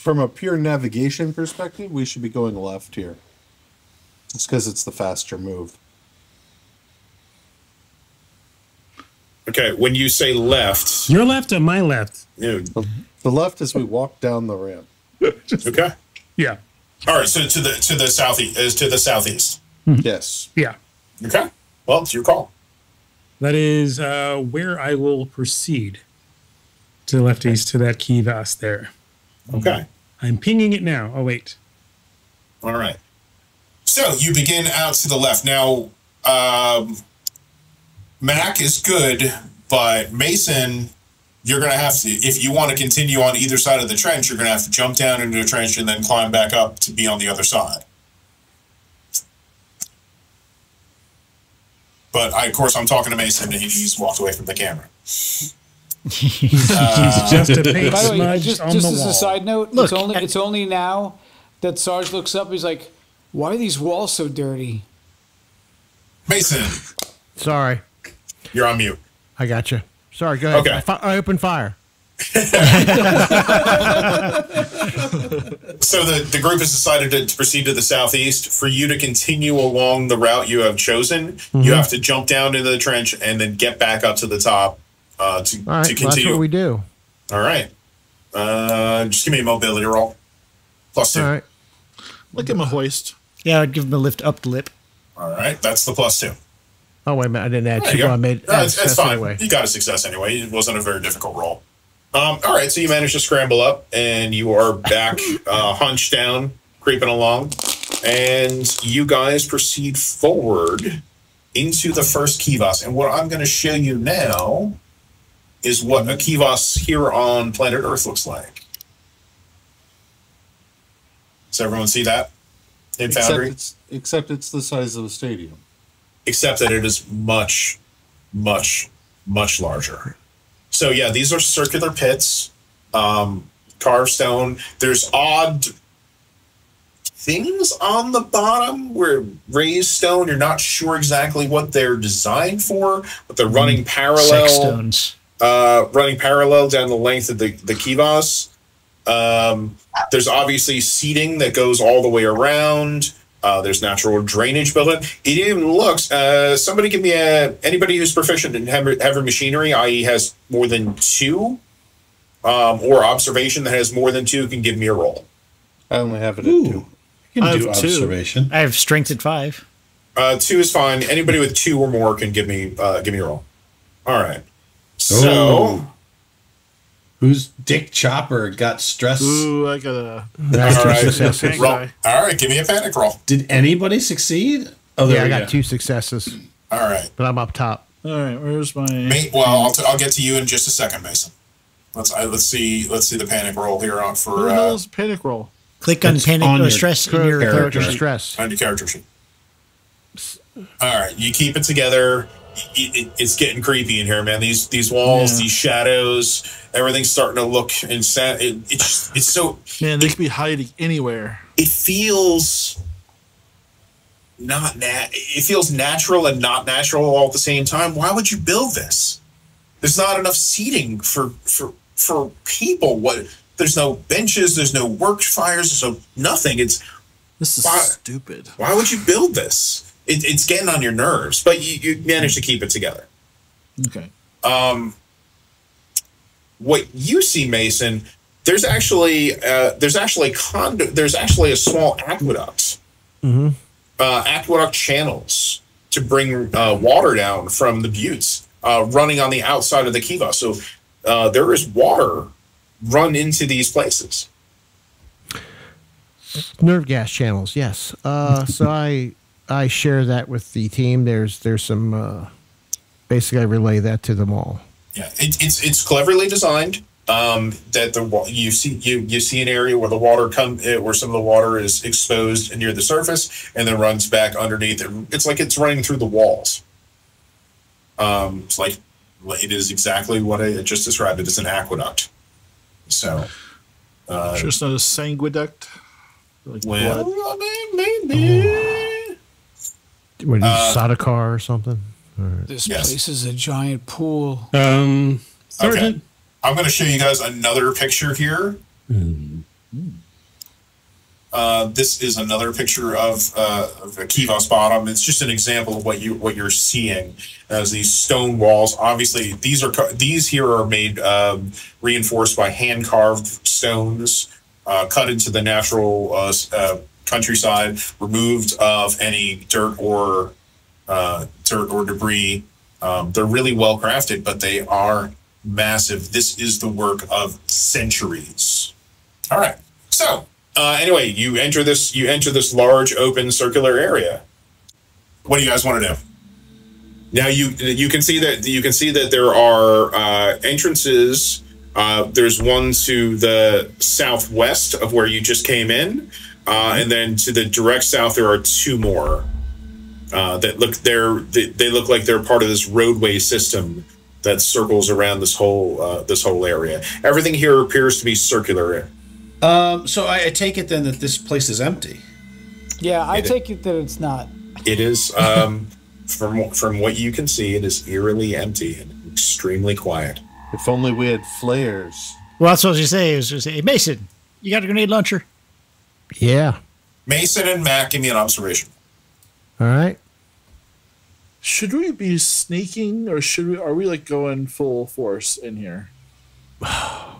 From a pure navigation perspective, we should be going left here. It's because it's the faster move. Okay, when you say left, your left or my left? The left as we walk down the ramp. Okay. Yeah. All right. So to the southeast. Yes. Yeah. Okay. Well, it's your call. That is where I will proceed. To the left east to that Kivas there. Okay. I'm pinging it now. Oh wait. All right. So you begin out to the left now. Mac is good, but Mason, you're going to have to, if you want to continue on either side of the trench, you're going to have to jump down into the trench and then climb back up to be on the other side. But of course, I'm talking to Mason, and he's walked away from the camera. He's just a paint by the way, smudge just on the as wall. a side note, Look, it's only now that Sarge looks up. He's like, "Why are these walls so dirty?" Mason, Sorry. you're on mute. I got you. Sorry, go ahead. Okay. I opened fire. So the group has decided to proceed to the southeast. For you to continue along the route you have chosen, you have to jump down into the trench and then get back up to the top to All right, continue. well, that's what we do. All right. Just give me a mobility roll. +2. All right. Look at my hoist. Yeah, I'd give him a lift up the lip. All right. That's the +2. Oh, wait a minute. I didn't add There two. you go. I made It's fine. anyway. You got a success anyway. It wasn't a very difficult roll. All right. So you managed to scramble up, and you are back, hunched down, creeping along, and you guys proceed forward into the first Kivas. And what I'm going to show you now is what a Kivas here on planet Earth looks like. Does everyone see that in Foundry? Except it's the size of a stadium. Except that it is much, much, much larger. So yeah, these are circular pits, carved stone. There's odd things on the bottom where raised stone. You're not sure exactly what they're designed for, but they're running parallel. Sex stones. Running parallel down the length of the Kivas. There's obviously seating that goes all the way around. There's natural drainage built in. It even looks, somebody give me anybody who's proficient in heavy machinery, i.e. has more than 2 or observation that has more than 2 can give me a roll. I only have it at 2. You I can do have 2. observation. I have strength at 5. 2 is fine. Anybody with 2 or more can give me a roll. All right. So, who's Dick Chopper got stress? Ooh, I got a. all right. Panic Roll. die. All right, give me a panic roll. Did anybody succeed? Oh, there Yeah, I we got go. 2 successes, All right. but I'm up top. All right, where's my? Well, I'll get to you in just a second, Mason. Let's see the panic roll here on What for the hell is a panic roll? Click on It's panic on or your stress in your character. character sheet. Stress. on your character sheet. All right, you keep it together. It's getting creepy in here, man. These walls, these shadows, everything's starting to look insane. It's so, Man, they could be hiding anywhere. it feels it feels natural and not natural all at the same time. Why would you build this? There's not enough seating for people. There's no benches, there's no work fires, there's no nothing. This is stupid. Why would you build this? It's getting on your nerves, but you manage to keep it together. Okay. What you see, Mason, there's actually a small aqueduct. Mm-hmm. Aqueduct channels to bring water down from the buttes, running on the outside of the Kiva. So there is water run into these places. Nerve gas channels, yes. So I share that with the team. There's some basically I relay that to them all. Yeah, it's cleverly designed. That you see an area where the water where some of the water is exposed near the surface and then runs back underneath. It's like it's running through the walls. It's like it is exactly what I just described. It is an aqueduct. So, Sure, it's not a sanguiduct. Like well, blood. I mean, maybe. What, Sadacar or something? This place is a giant pool. Sergeant. Okay. I'm going to show you guys another picture here. This is another picture of a Kiva's bottom. It's just an example of what you're seeing as these stone walls. Obviously, these here are made reinforced by hand carved stones, cut into the natural countryside, removed of any dirt or debris. They're really well crafted, but they are massive. This is the work of centuries. All right. So anyway, you enter this large open circular area. What do you guys want to do? Now you can see that there are entrances. There's one to the southwest of where you just came in, and then to the direct south there are 2 more that look like they're part of this roadway system that circles around this whole area. Everything here appears to be circular. So I take it then that this place is empty. Yeah, I take it that it's not. It is, from what you can see, it is eerily empty and extremely quiet. If only we had flares. Well, that's what I was going to say. I was going to say, hey, Mason, you got a grenade launcher? Yeah. Mason and Matt, give me an observation. All right. Should we be sneaking, or are we like going full force in here?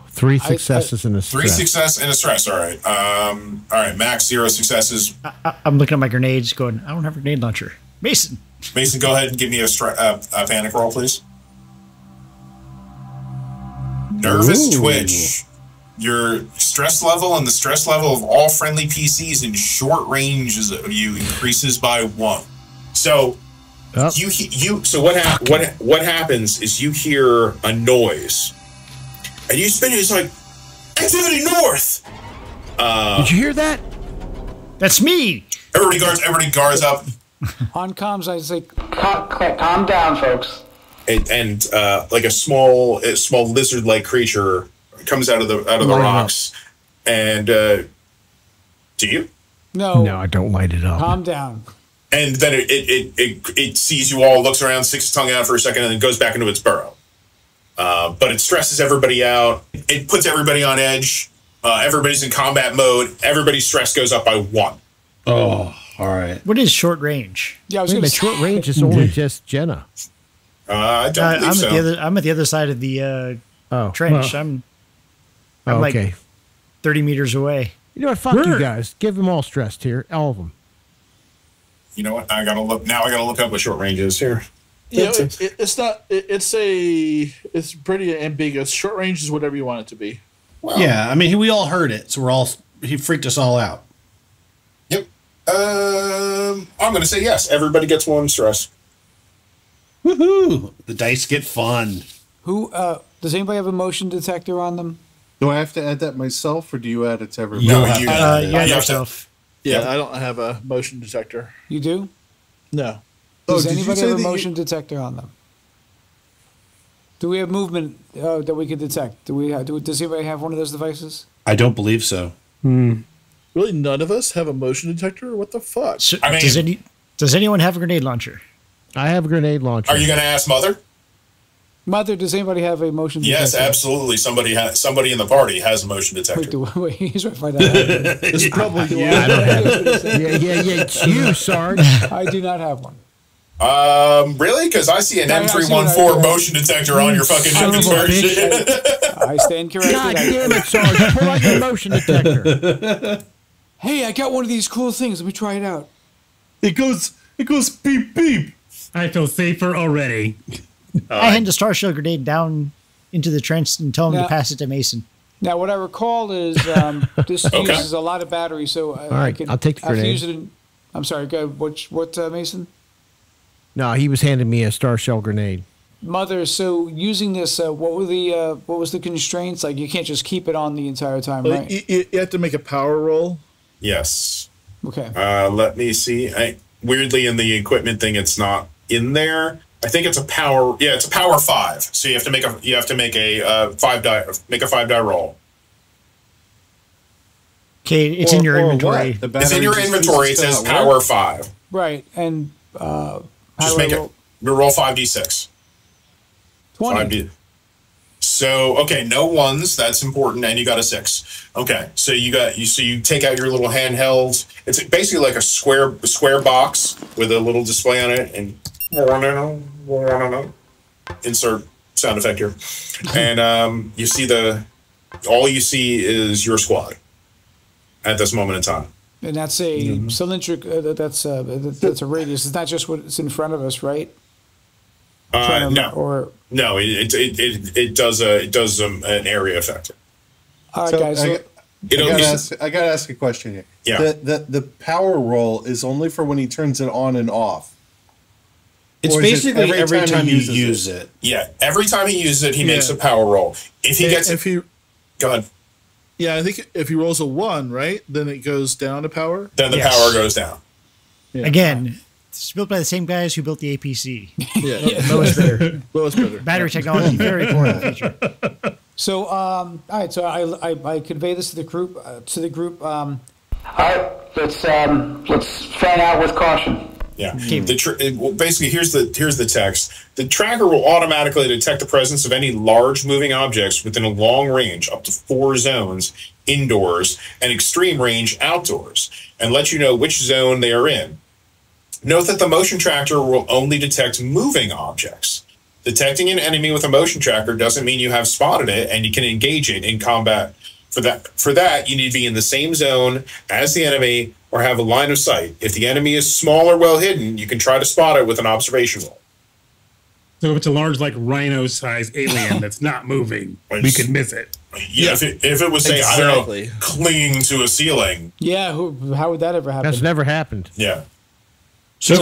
3 successes and a stress. 3 success and a stress. All right. All right. Max 0 successes. I'm looking at my grenades, going, I don't have a grenade launcher. Mason, go ahead and give me a panic roll, please. Nervous twitch. Your stress level and the stress level of all friendly PCs in short ranges of you increases by 1. So what happens is you hear a noise, and you spin it. It's like activity north. Did you hear that? that's me. Everybody guards up. On comms, I say, calm down, folks. And like a small lizard-like creature comes out of the rocks. And do you? No, I don't light it up. calm down. And then it sees you all, looks around, sticks its tongue out for a second, and then goes back into its burrow. But it stresses everybody out. It puts everybody on edge. Everybody's in combat mode. Everybody's stress goes up by 1. Oh, all right. What is short range? Yeah, I was Wait a going minute, to short range is only just Jenna. I don't believe so. I'm at the other side of the trench. I'm Okay. like 30 meters away. You know what? Fuck you guys. Give them all stressed here. All of them. You know what? I gotta look up what short range is here. You know, it's not. It's pretty ambiguous. Short range is whatever you want it to be. Well, Yeah, I mean, we all heard it, so he freaked us all out. Yep. I'm gonna say yes. Everybody gets one stress. Woohoo! The dice get fun. Who does anybody have a motion detector on them? Do I have to add that myself, or do you add it to everybody? No, you You have to- yourself. Yeah, Yep. I don't have a motion detector. You do? No. Does did you anybody say have a that motion detector on them? Do we have movement that we can detect? Does anybody have one of those devices? I don't believe so. Really, none of us have a motion detector? What the fuck? So, I mean- does anyone have a grenade launcher? I have a grenade launcher. Are you gonna ask Mother? Mother, does anybody have a motion Yes, detector? absolutely. Somebody in the party has a motion detector. Wait, he's right to find out. This is probably the I don't have it. Yeah. It's you, Sarge. I do not have one. Really? Because I see an I see one right M314 there. motion detector on your fucking Son of a inventory. bitch. I stand corrected. God damn it, Sarge. Pull out your motion detector. Hey, I got one of these cool things. Let me try it out. It goes beep beep. I feel safer already. I hand a star shell grenade down into the trench and tell him Yeah. to pass it to Mason. Now, what I recall is this uses a lot of battery, so I right, can, I'll take the I have to grenade. use it in, I'm sorry, go ahead. What Mason? No, he was handing me a star shell grenade. Mother, so using this, what was the constraints? Like, you can't just keep it on the entire time, right? You have to make a power roll. Yes. Okay. Let me see. Weirdly, in the equipment thing, it's not in there. I think it's a power. Yeah, it's a power 5. So you have to make a 5 die roll. Okay, it's in your Or inventory. what? The It's in your battery just inventory. It uses says to power work? 5. Right, and how Just do I make it. roll? You roll 5d6. 20. 5d. So okay, no ones. That's important, and you got a 6. Okay, so you take out your little handheld. It's basically like a square box with a little display on it, and insert sound effect here, and you see all you see is your squad at this moment in time. And that's a cylindric. That's a radius. It's not just what's in front of us, right? No, Or no, it does an area effect. all right, So guys. I gotta ask a question here. Yeah. The power roll is only for when he turns it on and off. It's Or is it basically every time he you uses use it. Yeah, every time he uses it, he makes a power roll. If he gets, If go ahead. Yeah, I think if he rolls a 1, right, then it goes down to power. Then the Yes. power goes down. Yeah. Again, it's built by the same guys who built the APC. Yeah, Lowest bidder. lowest bidder. Battery technology, very important feature. So, all right. So I convey this to the group. All right, let's fan out with caution. Yeah. Basically, here's the text. The tracker will automatically detect the presence of any large moving objects within a long range, up to 4 zones indoors, and extreme range outdoors, and let you know which zone they are in. Note that the motion tracker will only detect moving objects. Detecting an enemy with a motion tracker doesn't mean you have spotted it and you can engage it in combat. For that, you need to be in the same zone as the enemy or have a line of sight. If the enemy is small or well hidden, you can try to spot it with an observation roll. So if it's a large, like rhino-sized alien that's not moving, we could miss it. Yeah, if it was, say, I don't know, Exactly. clinging to a ceiling. Yeah, how would that ever happen? That's never happened. Yeah. So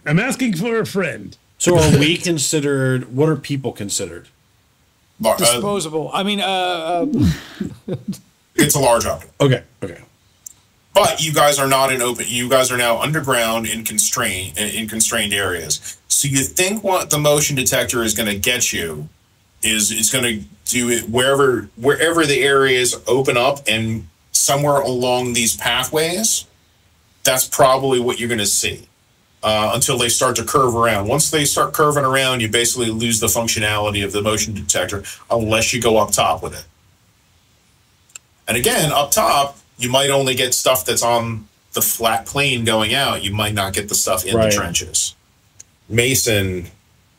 I'm asking for a friend. So are we considered? What are people considered? Disposable. I mean, It's a large object. Okay. But you guys are not in open. You guys are now underground in constrained areas. So you think what the motion detector is going to get you is it's going to do it wherever the areas open up, and somewhere along these pathways, that's probably what you're going to see until they start to curve around. Once they start curving around, you basically lose the functionality of the motion detector unless you go up top with it. And again, up top, you might only get stuff that's on the flat plane going out. You might not get the stuff in the trenches. Mason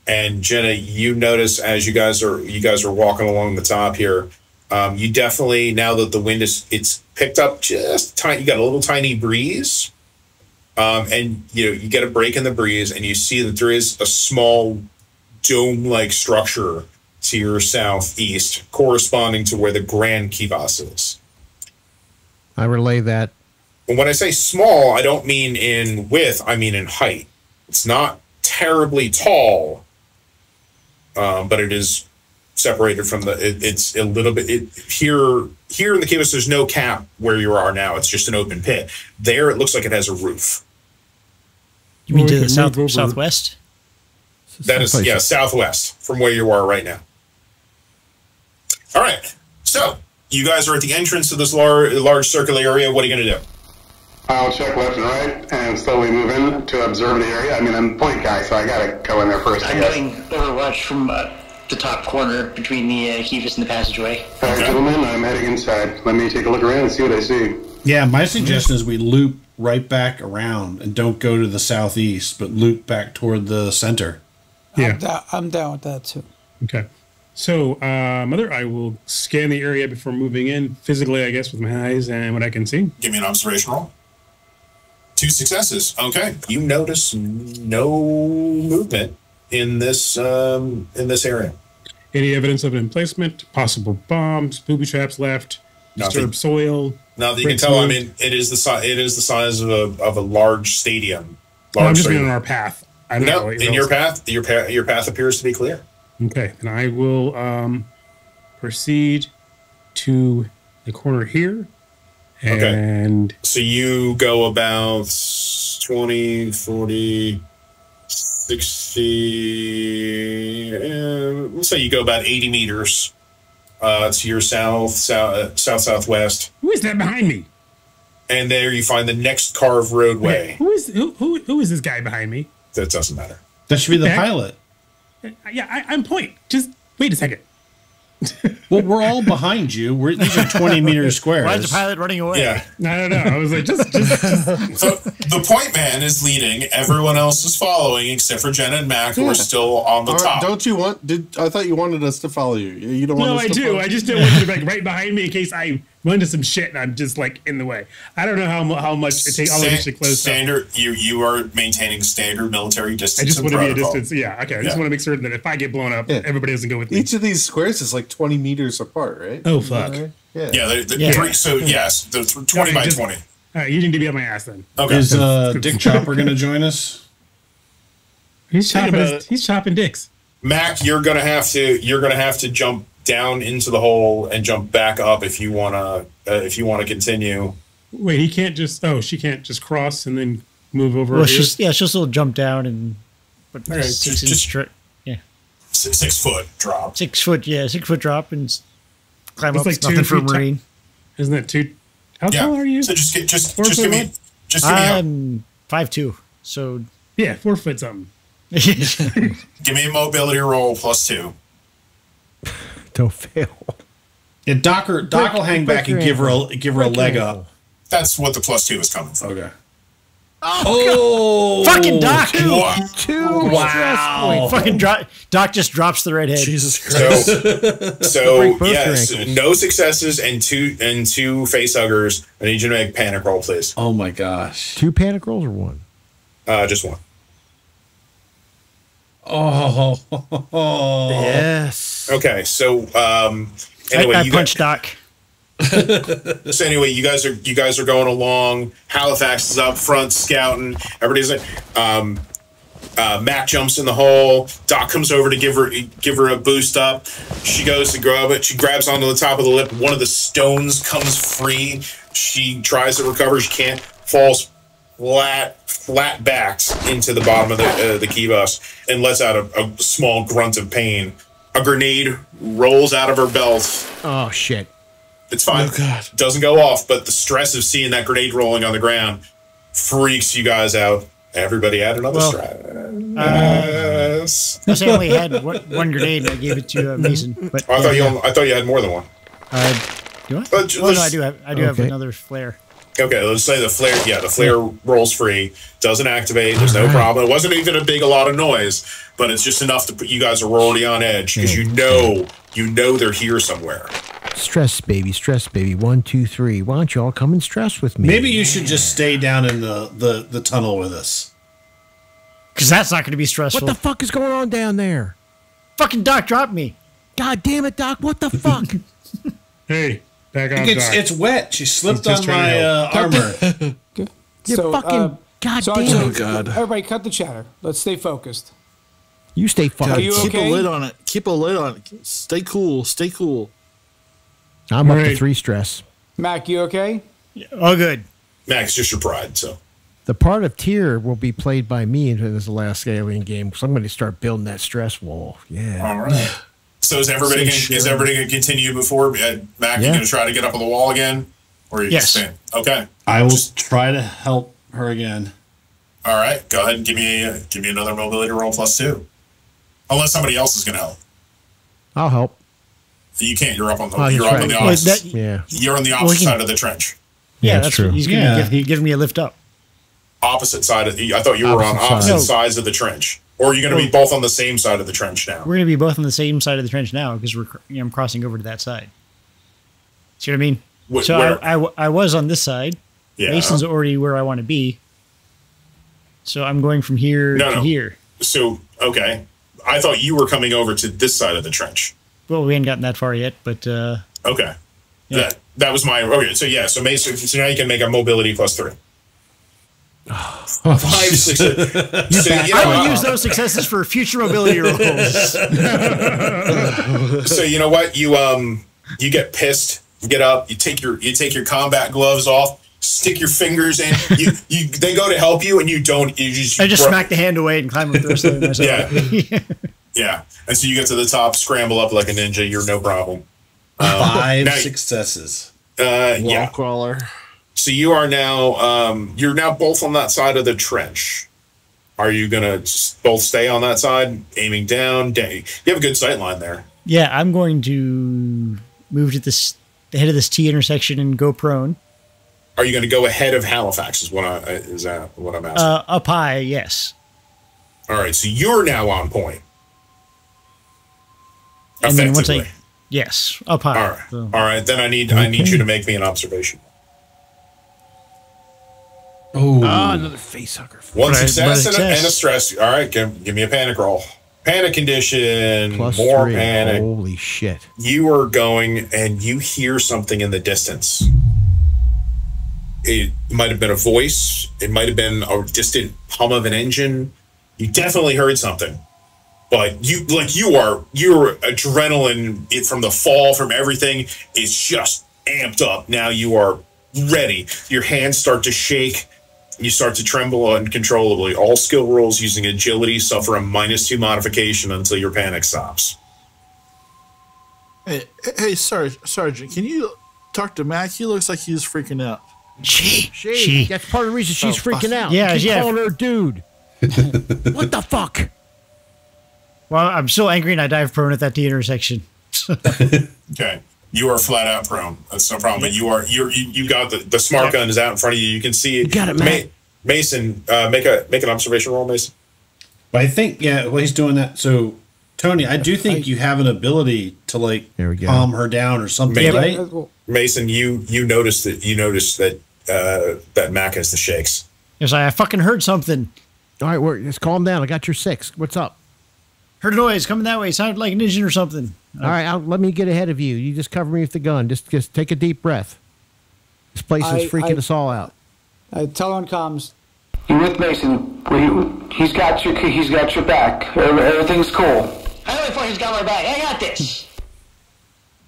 and Jenna, you notice as you guys are walking along the top here, You definitely, now that the wind it's picked up just tiny, you got a little tiny breeze, and you get a break in the breeze, and you see that there is a small dome-like structure to your southeast, corresponding to where the Grand Kiva is. I relay that. And when I say small, I don't mean in width, I mean in height. It's not terribly tall, but it is separated from it's a little bit here in the Kivas. There's no cap where you are now. It's just an open pit. There, it looks like it has a roof. You mean to the southwest? That is, yeah, southwest from where you are right now. All right, so you guys are at the entrance to this large circular area. What are you going to do? I'll check left and right and slowly move in to observe the area. I mean, I'm the point guy, so I gotta go in there first. I'm going overwatch from the top corner between the Kivas and the passageway. All right, gentlemen, I'm heading inside. Let me take a look around and see what I see. Yeah, my suggestion is we loop right back around and don't go to the southeast, but loop back toward the center. Yeah, I'm down with that too. Okay. So, Mother, I will scan the area before moving in physically, I guess, with my eyes and what I can see. Give me an observation roll. 2 successes. Okay. You notice no movement in this area. Any evidence of an emplacement? Possible bombs, booby traps left, disturbed soil. Now that you can tell, I mean, it is the size of a large stadium. I'm just on our path. I don't know. In your path, your path appears to be clear. Okay, then I will proceed to the corner here. And so you go about 20, 40, 60, let's say you go about 80 meters to your southwest. Who is that behind me? And there you find the next carved roadway. Okay. Who is this guy behind me? That doesn't matter. That should be the pilot. Yeah, I'm point. Just wait a second. Well, we're all behind you. These are 20-meter squares. Why is the pilot running away? Yeah. I don't know. I was like, just. So the point man is leading. Everyone else is following, except for Jenna and Mac, who are still on the top. Don't you want? I thought you wanted us to follow you. You don't want us to follow you? No, I do. I just don't want you to be like right behind me in case I run into some shit and I'm just like in the way. I don't know how much it takes. I'll actually close standard. You are maintaining standard military distance. I just want to be a protocol. distance. Yeah. Okay. I just want to make certain that if I get blown up, everybody doesn't go with me. Each of these squares is like 20 meters apart, right? Oh fuck. Yeah. Three, so yes, they're 20 by 20. All right, you need to be on my ass then. Okay. Is Dick Chopper going to join us? He's chopping dicks. Mac, you're gonna have to jump down into the hole and jump back up if you wanna continue. Wait, he can't just. Oh, she can't just cross and then move over. Well, she'll still jump down and. But okay, 6 inch. Yeah. 6 foot drop. 6 foot. Yeah, 6 foot drop and climb it's up. Like nothing for a Marine. Isn't that too? How tall are you? So just give me. I'm 5'2". So yeah, 4 foot something. Give me a mobility roll +2. Don't fail. Yeah, Doc will hang back and give her a leg up. That's what the +2 is coming from. Okay. Oh, fucking Doc! Two. Wow! Fucking Doc just drops the red head. Jesus Christ! So yes, no successes and two face huggers. I need you to make panic roll, please. Oh my gosh! 2 panic rolls or 1? Just 1. Oh yes. Okay, so anyway, I punched Doc. So anyway, you guys are going along. Halifax is up front scouting. Everybody's like, Mac jumps in the hole. Doc comes over to give her a boost up. She goes to grab it. She grabs onto the top of the lip. One of the stones comes free. She tries to recover. She can't. Falls flat backs into the bottom of the key bus and lets out a small grunt of pain. A grenade rolls out of her belt. Oh shit. It's fine. Oh, God. Doesn't go off, but the stress of seeing that grenade rolling on the ground freaks you guys out. Everybody had another stress. I only had one grenade and I gave it to Mason. But I thought you had more than one. Do I? No, I do have another flare. Okay, let's say the flare. Yeah, the flare rolls free, doesn't activate. There's no problem. It wasn't even a lot of noise, but it's just enough to put you guys are already on edge because you know they're here somewhere. Stress, baby. 1, 2, 3. Why don't you all come and stress with me? Maybe you should just stay down in the tunnel with us. Because that's not going to be stressful. What the fuck is going on down there? Fucking Doc dropped me. God damn it, Doc. What the fuck? Hey, back on Doc. It's wet. She slipped on my armor. You fucking goddamn. Oh, God. Everybody cut the chatter. Let's stay focused. You stay fucking. Are you Keep okay? a lid on it. Keep a lid on it. Stay cool. Stay cool. I'm up to 3 stress. Mac, you okay? Oh, good. Max, just your pride. So The part of Tyr will be played by me in this last alien game. So I'm going to start building that stress wall. Yeah. all right. So is everybody going to continue before Mac? You going to try to get up on the wall again, or you just stand? Okay. I will try to help her again. All right. Go ahead and give me another mobility roll +2, unless somebody else is going to help. I'll help. You can't. You're up on the. Oh, you're up on the opposite. Yeah. You're on the opposite side of the trench. Yeah, that's true. He's going to give me a lift up. Opposite side of I thought you were on opposite sides of the trench. Or are you going to be both on the same side of the trench now? We're going to be both on the same side of the trench now because I'm crossing over to that side. See what I mean? I was on this side. Yeah. Mason's already where I want to be. So I'm going from here to here. So, okay. I thought you were coming over to this side of the trench. Well, we ain't gotten that far yet, but... okay. Yeah. That was my... Okay, so yeah. So Mason, so now you can make a mobility +3. 5, 6. I will use those successes for future mobility rolls. So you know what? You get pissed. You get up. You take your combat gloves off. Stick your fingers in. They go to help you, and you don't. I just smack the hand away and climb up the rest of it myself. Yeah. And so you get to the top, scramble up like a ninja. You're no problem. 5 successes. Wall crawler. So you are now you're now both on that side of the trench. Are you gonna both stay on that side, aiming down? You have a good sight line there. Yeah, I'm going to move to the head of this T intersection and go prone. Are you going to go ahead of Halifax? Is that what I'm asking? Up high, yes. All right, so you're now on point. And then Effectively. yes, up high. All right. So. All right. Then I need you to make me an observation. Oh, another facehugger. One success and a stress. All right, give me a panic roll. Panic condition. +3. Panic. Holy shit! You are going and you hear something in the distance. It might have been a voice. It might have been a distant hum of an engine. You definitely heard something. But your adrenaline from the fall, from everything, is just amped up. Now you are ready. Your hands start to shake. You start to tremble uncontrollably. All skill rolls using agility suffer a -2 modification until your panic stops. Hey, Sergeant, can you talk to Mac? He looks like he's freaking out. She. That's part of the reason she's freaking out. Yeah, you keep calling her dude. What the fuck? Well, I'm still angry and I dive prone at that T intersection. Okay. You are flat out prone. That's no problem. But you got the smart gun is out in front of you. You can see it. You got it, man. Mason, make an observation roll, Mason. But I think while he's doing that, so Tony, I do think you have an ability to calm her down or something, right? Mason, you noticed that that Mac has the shakes. Yes, I fucking heard something. All right, just calm down. I got your 6. What's up? Heard a noise coming that way. Sounded like an engine or something. All right, let me get ahead of you. You just cover me with the gun. Just take a deep breath. This place is freaking us all out. Tell on comms. You with Mason? He's got your back. Everything's cool. I only thought he's got my back. I got this.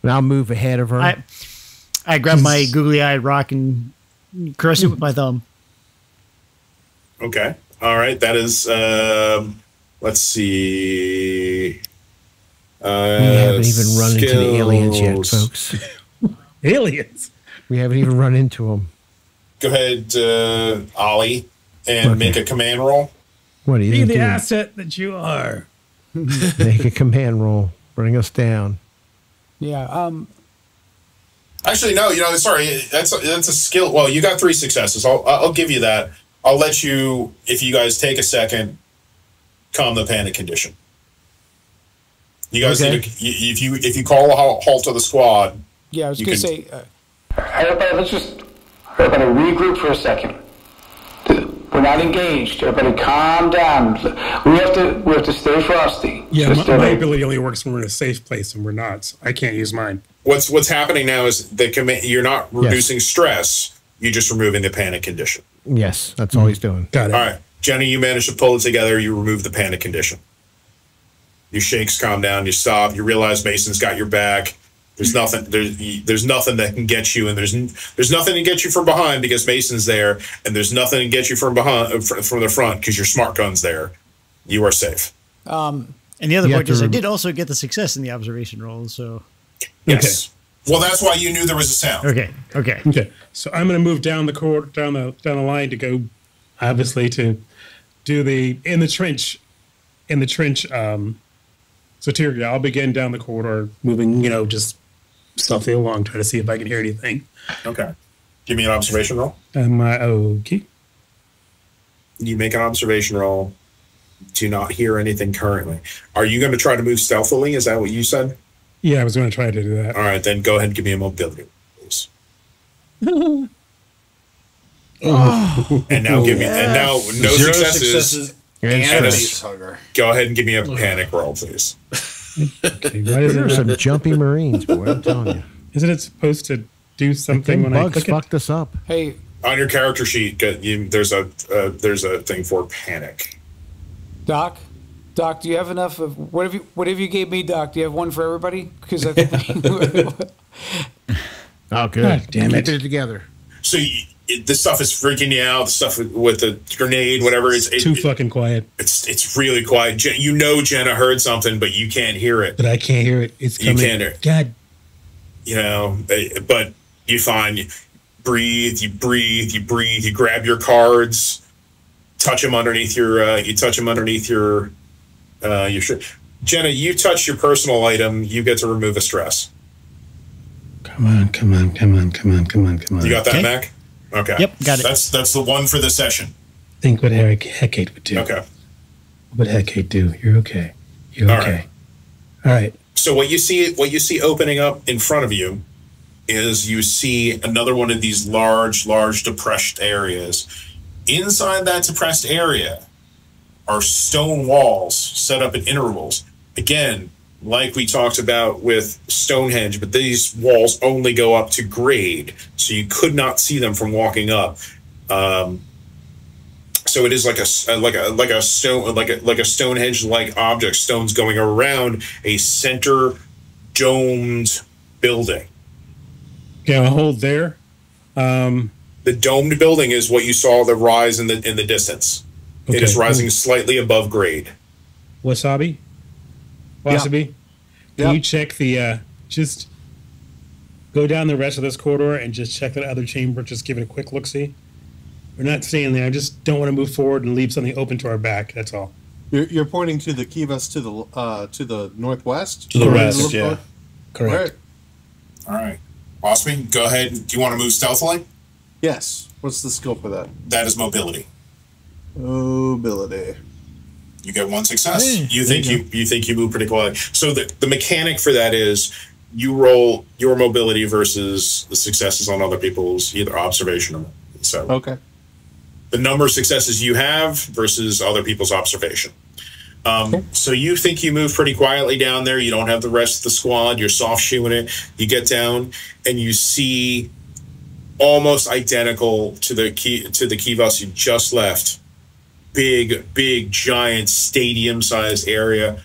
And I'll move ahead of her. I grab my googly-eyed rock and caress it with my thumb. Okay. All right. That is. Let's see. We haven't even run into the aliens yet, folks. Aliens? We haven't even run into them. Go ahead, Ollie, and make a command roll. What are you Be the doing? asset that you are. Make a command roll. Bring us down. Yeah. Actually, no. Sorry. That's a skill. Well, you got 3 successes. I'll give you that. I'll let you, if you guys take a second, calm the panic condition. You guys need to, if you call a halt to the squad. Yeah, I was going to say. Everybody, everybody regroup for a second. We're not engaged. Everybody, calm down. We have to stay frosty. Yeah, my ability only works when we're in a safe place, and we're not. So I can't use mine. What's happening now is you're not reducing stress. You're just removing the panic condition. Yes, that's all he's doing. Got it. All right, Jenny, you managed to pull it together. You remove the panic condition. Your shakes calm down. You stop. You realize Mason's got your back. There's nothing. There's nothing that can get you, and there's nothing to get you from behind because Mason's there, and there's nothing to get you from behind from the front because your smart gun's there. You are safe. And the other point is, I did also get the success in the observation roll. So yes. Okay. Well, that's why you knew there was a sound. Okay. So I'm going to move down the down the line to go, obviously, to do the in the trench. So Tyria, I'll begin down the corridor, moving, just stealthily along, try to see if I can hear anything. Okay. Give me an observation roll. Okay. You make an observation roll. Do not hear anything currently. Are you going to try to move stealthily? Is that what you said? Yeah, I was going to try to do that. All right, then go ahead and give me a mobility, please. Oh. And now give me no 0 successes. And go ahead and give me a panic roll, please. Okay, There's some jumpy Marines, boy. I'm telling you. Isn't it supposed to do something when Bugs I click fucked us up? Hey, on your character sheet, there's a thing for panic. Doc, do you have enough of whatever you gave me, Doc? Do you have one for everybody? Because I think. Oh, good. God damn it! Keep it together. So this stuff is freaking you out. The stuff with the grenade, whatever. It's too fucking quiet. It's really quiet. Jenna heard something, but you can't hear it. But I can't hear it. It's coming. You can't hear it. God. But you find you breathe. You grab your cards, touch them underneath your. You touch them underneath your shirt. Jenna, you touch your personal item. You get to remove a stress. Come on. You got that, Mac? Okay. Yep, got it. That's the one for the session. Think what Hecate would do. Okay. What would Hecate do? You're okay. You're okay. All right. So what you see opening up in front of you is you see another one of these large depressed areas. Inside that depressed area are stone walls set up at intervals. Again, like we talked about with Stonehenge, but these walls only go up to grade, so you could not see them from walking up. So it is like a Stonehenge-like object, stones going around a center domed building. Okay, I'll hold there. The domed building is what you saw the rise in the distance. Okay. It is rising slightly above grade. Wasabi? Can you check the just go down the rest of this corridor and just check that other chamber, just give it a quick look-see? We're not staying there. I just don't want to move forward and leave something open to our back. That's all. You're pointing to the Kivas to the northwest? To the west, yeah. Correct. All right. Osby, go ahead. Do you want to move stealthily? Yes. What's the skill for that? That is mobility. Mobility. You get 1 success. You think you move pretty quietly. So the mechanic for that is you roll your mobility versus the successes on other people's either observation or so. Okay. The number of successes you have versus other people's observation. So you think you move pretty quietly down there. You don't have the rest of the squad. You're soft shoeing it. You get down and you see almost identical to the Kivas you just left. Big, giant stadium-sized area,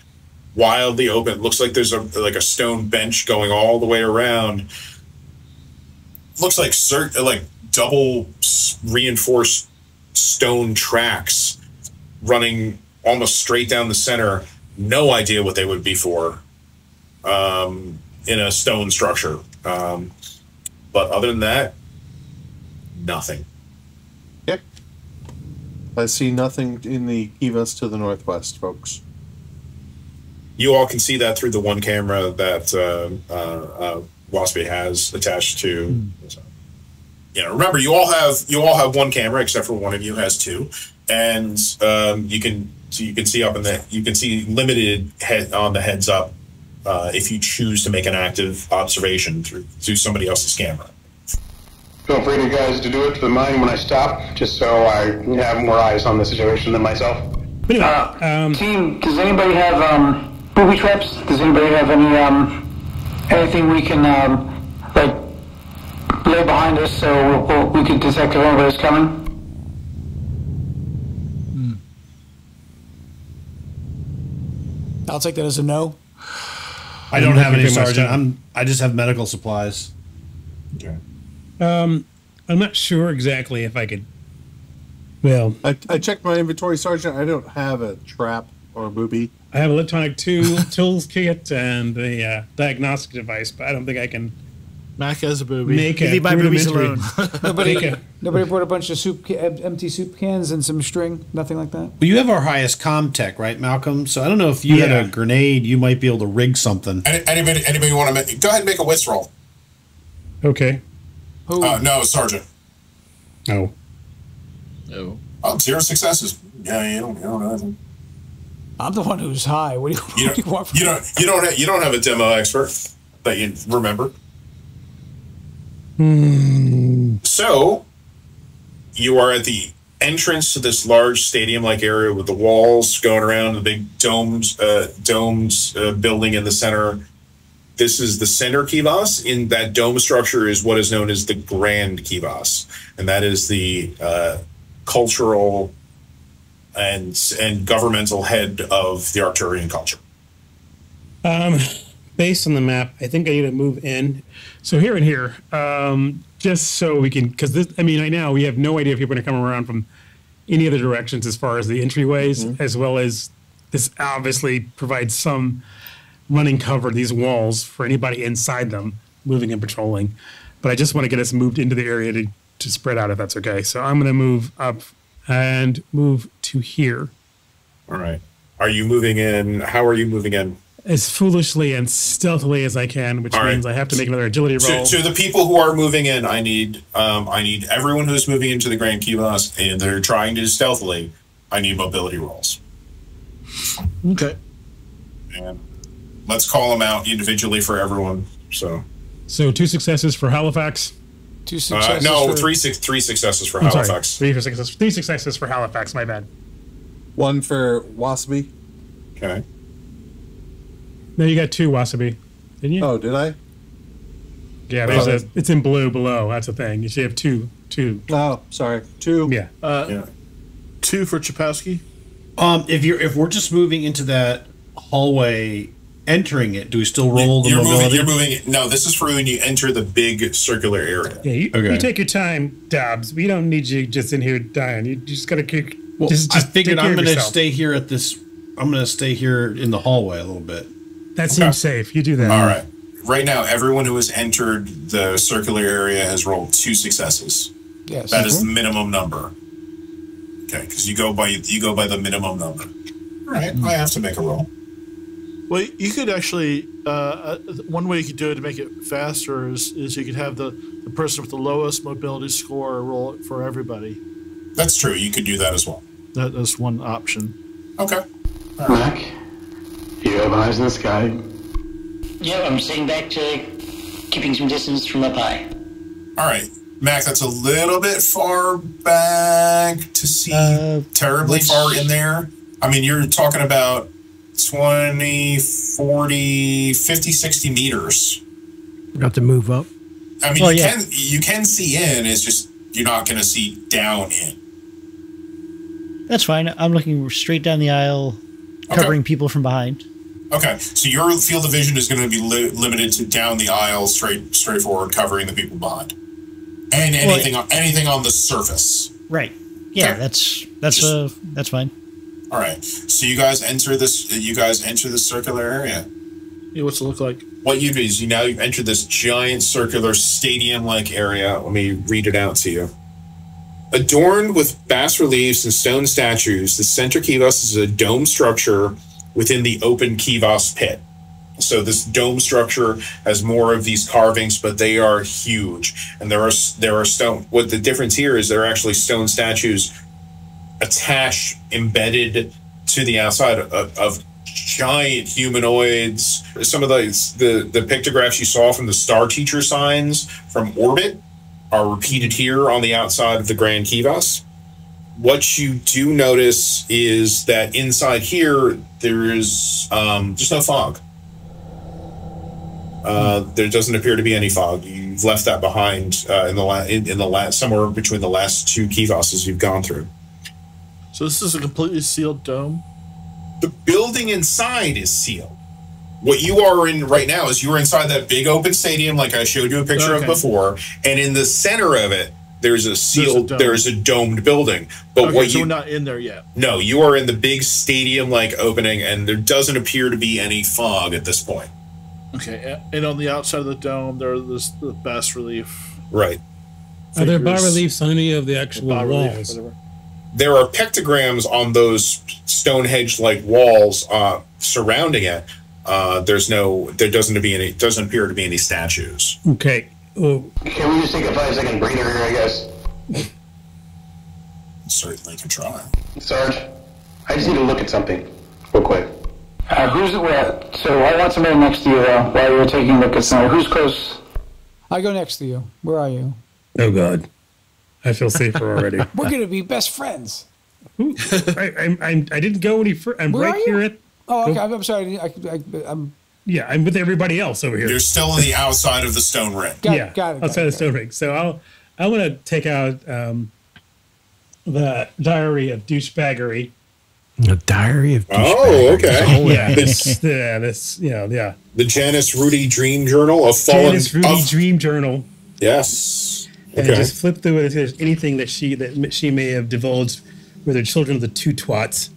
wildly open. It looks like there's a stone bench going all the way around. Looks like double reinforced stone tracks running almost straight down the center. No idea what they would be for in a stone structure. But other than that, nothing. I see nothing in the Kivas to the northwest, folks. You all can see that through the one camera that Waspy has attached to. Remember, you all have one camera except for one of you has two, and you can see up in you can see limited head on the heads up if you choose to make an active observation through somebody else's camera. Feel free to guys to do it for mine when I stop, just so I have more eyes on the situation than myself. Team, does anybody have booby traps? Does anybody have any anything we can like lay behind us so we can detect if anybody's coming? I'll take that as a no. I don't have any, Sergeant. I just have medical supplies. Okay. I'm not sure exactly if I could. Well, I checked my inventory, Sergeant. I don't have a trap or a booby. I have an electronic tools kit and a diagnostic device, but I don't think I can. Mac has a booby. Leave my boobies alone. Nobody brought a bunch of empty soup cans and some string. Nothing like that. Well, you have our highest comm tech, right, Malcolm? So I don't know if you had a grenade. You might be able to rig something. Anybody want to go ahead and make a whiz roll? Okay. No, Sergeant. No. No. 0 successes. Yeah, you don't know anything. I'm the one who's high. What do you want from me? You don't have a demo expert that you remember. So you are at the entrance to this large stadium-like area with the walls going around, the big domed building in the center. This is the center Kivas. In that dome structure is what is known as the Grand Kivas, and that is the cultural and governmental head of the Arcturian culture. Based on the map, I think I need to move in. So here and here, just so we can, because right now we have no idea if people are going to come around from any other directions as far as the entryways, as well as this obviously provides some running cover, these walls, for anybody inside them, moving and patrolling. But I just want to get us moved into the area to spread out, if that's okay. So I'm going to move up and move to here. All right. Are you moving in? How are you moving in? As foolishly and stealthily as I can, which means I have to make another agility roll. To the people who are moving in, I need everyone who's moving into the Grand Kivas and they're trying to do stealthily. I need mobility rolls. Okay. And let's call them out individually for everyone. So 2 successes for Halifax. 2 successes. Three successes for Halifax. Sorry, 3 successes for Halifax. My bad. 1 for Wasabi. Okay. No, you got 2, Wasabi. Didn't you? Oh, did I? Yeah, it's in blue below. That's the thing. You should have 2. Oh, sorry. 2. Yeah. 2 for Chapowski. If we're just moving into that hallway, entering it, do we still roll the mobility? You're moving. No, this is for when you enter the big circular area. Yeah, you take your time, Dobbs. We don't need you just in here dying. You just got to kick. Well, I figured I'm going to stay here at this. I'm going to stay here in the hallway a little bit. That seems safe. You do that. All right. Right now, everyone who has entered the circular area has rolled 2 successes. Yes. That is the minimum number. Okay, because you go by the minimum number. All right. I have to make a roll. Well, you could actually one way you could do it to make it faster is you could have the person with the lowest mobility score roll it for everybody. That's true. You could do that as well. That's one option. Okay. All right. Mac, you have eyes in the sky. Yeah, I'm staying back to keeping some distance from up high. All right. Mac, that's a little bit far back to see terribly far in there. I mean, you're talking about 20, 40, 50, 60 meters. We have to move up. I mean, you can see in, it's just you're not going to see down in. That's fine. I'm looking straight down the aisle, covering people from behind. Okay, so your field of vision is going to be limited to down the aisle, straightforward, covering the people behind, and anything on the surface. Right. Yeah, okay. That's fine. All right. So you guys enter this. You guys enter this circular area. Yeah, what's it look like? What you do is you enter this giant circular stadium-like area. Let me read it out to you. Adorned with bas reliefs and stone statues, the center Kivas is a dome structure within the open Kivas pit. So this dome structure has more of these carvings, but they are huge. And there are stone. What the difference here is there are actually stone statues attached, embedded to the outside of giant humanoids. Some of the pictographs you saw from the Star Teacher signs from orbit are repeated here on the outside of the Grand Kivas. What you do notice is that inside here there is just no fog. There doesn't appear to be any fog. You've left that behind in the last somewhere between the last two Kivas you've gone through. So this is a completely sealed dome? The building inside is sealed. What you are in right now is you're inside that big open stadium like I showed you a picture of before, and in the center of it, there's a domed building. But so we're not in there yet. No, you are in the big stadium-like opening, and there doesn't appear to be any fog at this point. Okay, and on the outside of the dome, there's the bas relief. Right. Are there bas reliefs on any of the actual walls? There are pictograms on those Stonehenge-like walls surrounding it. There doesn't appear to be any statues. Okay. Can we just take a 5-second breather here, I guess? Certainly can try. Sarge, I just need to look at something real quick. So I want somebody next to you while you're taking a look at something. Who's close? I go next to you. Where are you? Oh, God. I feel safer already. We're going to be best friends. I didn't go any further. I'm Where right here at... Oh, okay. I'm sorry. Yeah, I'm with everybody else over here. You're still on the outside of the stone ring. Got it. Outside the stone ring. So I want to take out the Diary of Douchebaggery. A Diary of Douchebaggery. Oh, okay. Yeah, the Janice Rudy Dream Journal of Fallen. Janice Rudy Dream Journal. Yes. And just flip through it if there's anything that she may have divulged with her children of the two twats.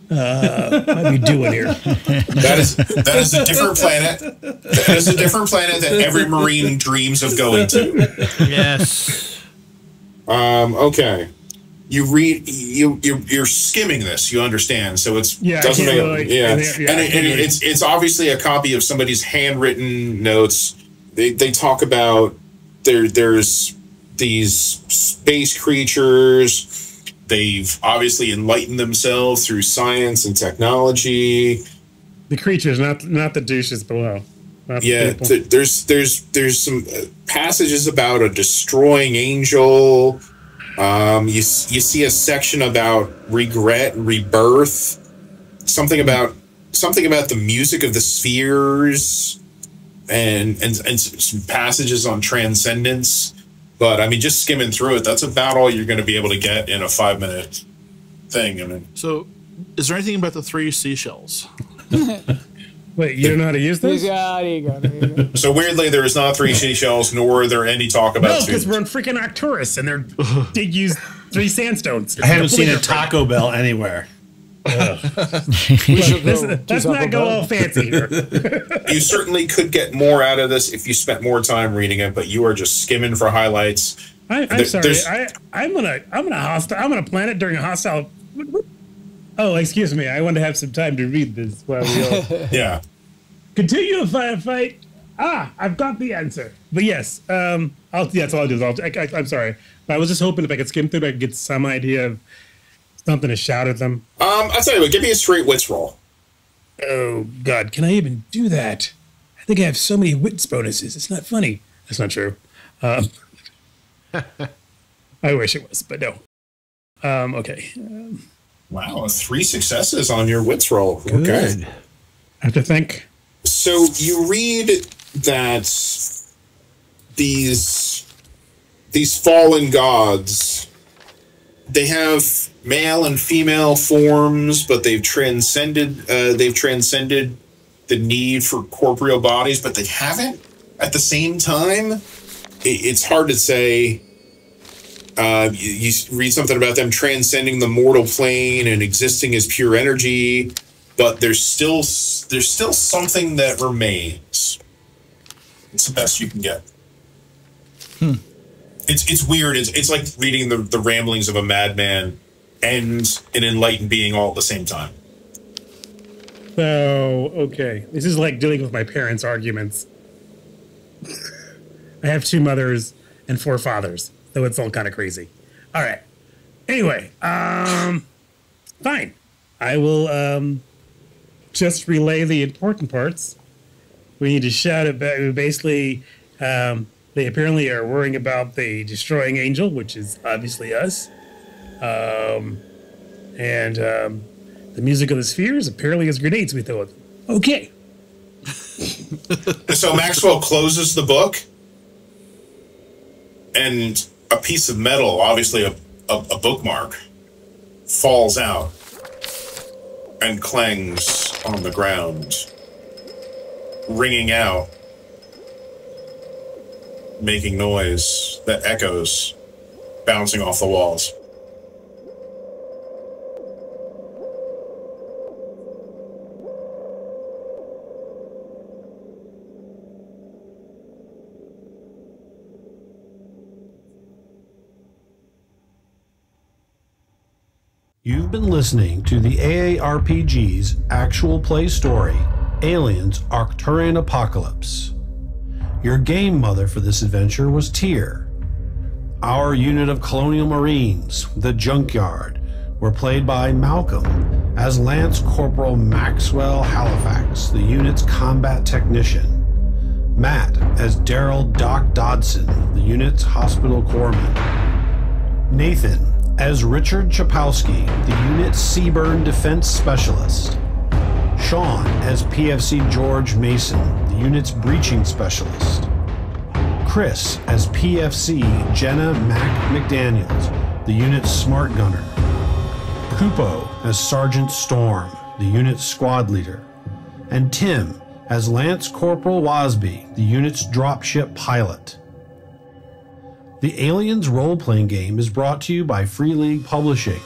Might be doing here. That is a different planet. That is a different planet that every Marine dreams of going to. Yes. Okay. You read. You're skimming this. You understand. So it's doesn't make it's obviously a copy of somebody's handwritten notes. They talk about there's these space creatures. They've obviously enlightened themselves through science and technology. The creatures, not the douches below. There's some passages about a destroying angel. You see a section about regret and rebirth. Something about the music of the spheres, and some passages on transcendence. But I mean, just skimming through it, that's about all you're going to be able to get in a 5-minute thing. I mean, so is there anything about the 3 seashells? Wait, you don't know how to use this? There you go. So weirdly, there is not 3 seashells, nor are there any talk about. No, because we're on freaking Arcturus, and they use 3 sandstones. I haven't seen a Taco Bell anywhere. Let's not go all fancy here. You certainly could get more out of this if you spent more time reading it, but you are just skimming for highlights. I'm sorry. I'm on a planet during a hostile. Oh, excuse me. I want to have some time to read this while we all. Yeah. Continue a firefight. I've got the answer. But yes, that's all I'll do. I'm sorry. But I was just hoping if I could skim through it, I could get some idea of something to shout at them. I'll tell you what, give me a straight wits roll. Oh, God, can I even do that? I think I have so many wits bonuses. It's not funny. That's not true. I wish it was, but no. Okay. Wow, 3 successes on your wits roll. Good. Okay. I have to think. So you read that these fallen gods, they have male and female forms, but they've transcended the need for corporeal bodies, but they haven't at the same time. It's hard to say. You read something about them transcending the mortal plane and existing as pure energy, but there's still something that remains. It's the best you can get. It's weird. It's like reading the ramblings of a madman and an enlightened being all at the same time. So, okay. This is like dealing with my parents' arguments. I have 2 mothers and 4 fathers, so it's all kind of crazy. All right. Anyway, fine. I will just relay the important parts. We need to shout about, basically, they apparently are worrying about the destroying angel, which is obviously us. And the music of the spheres apparently is grenades we throw at them. Okay. So Maxwell closes the book, and a piece of metal, obviously a bookmark, falls out and clangs on the ground, ringing out, making noise that echoes, bouncing off the walls. You've been listening to the AARPG's actual play story, Aliens Arcturian Apocalypse. Your game mother for this adventure was Tyr. Our unit of Colonial Marines, the Junkyard, were played by Malcolm as Lance Corporal Maxwell Halifax, the unit's combat technician. Matt as Daryl Doc Dodson, the unit's hospital corpsman. Nathan as Richard Chapowski, the unit's Seaburn Defense Specialist. Sean as PFC George Mason, the unit's Breaching Specialist. Chris as PFC Jenna Mac McDaniels, the unit's Smart Gunner. Kupo as Sergeant Storm, the unit's Squad Leader. And Tim as Lance Corporal Wasby, the unit's Dropship Pilot. The Aliens role-playing game is brought to you by Free League Publishing.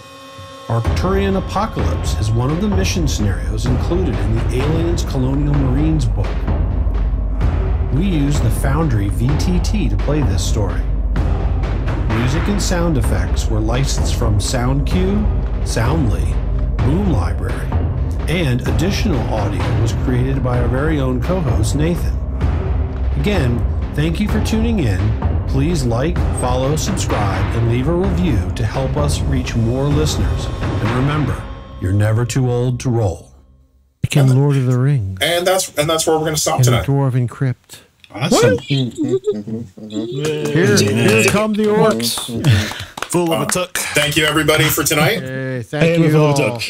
Arcturian Apocalypse is one of the mission scenarios included in the Aliens Colonial Marines book. We use the Foundry VTT to play this story. Music and sound effects were licensed from SoundCue, Soundly, Boom Library, and additional audio was created by our very own co-host Nathan. Again, thank you for tuning in. Please like, follow, subscribe, and leave a review to help us reach more listeners. And remember, you're never too old to roll. Became Lord of the Rings. And that's where we're going to stop and tonight. Dwarven Crypt. Awesome. Here come the orcs. Full of a tuck. Thank you, everybody, for tonight. Hey, thank you all.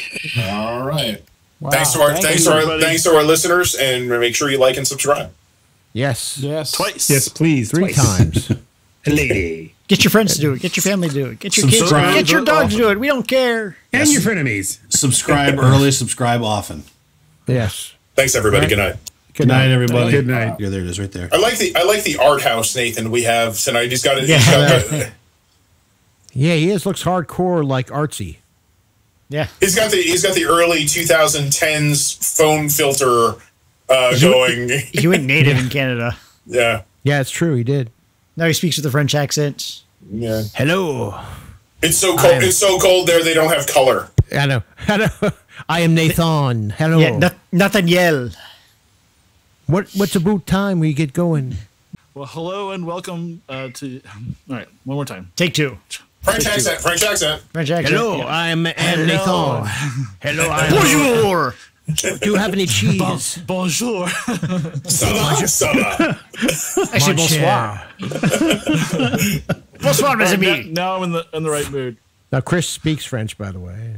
All right. Wow, thanks to our listeners, and make sure you like and subscribe. Yes. Yes. Twice. Yes, please. 3 times. Lady. Get your friends to do it. Get your family to do it. Get your kids. Subscribe. Get your dogs to do it. We don't care. And your frenemies. Subscribe early, subscribe often. Yes. Thanks, everybody. Good night. Good night, everybody. Good night. Yeah, there it is, right there. I like the art house, Nathan. We have tonight. He's got it. Yeah, he is. Looks hardcore, like artsy. Yeah. He's got the early 2010s phone filter going. He went native in Canada. Yeah. Yeah, it's true. He did. Now he speaks with a French accent. Yeah. Hello. It's so cold. It's so cold there. They don't have color. I know. I am Nathan. Hello. Yeah, Nathaniel. What's about time we get going? Well, hello and welcome to. All right, one more time. Take 2. French accent. Hello, Yeah. I'm Nathan. Hello, I'm Bonjour. Do you have any cheese? Bonjour. Ça va. Actually, bonsoir. Bonsoir, mes amis. Now I'm in the right mood. Now, Chris speaks French, by the way.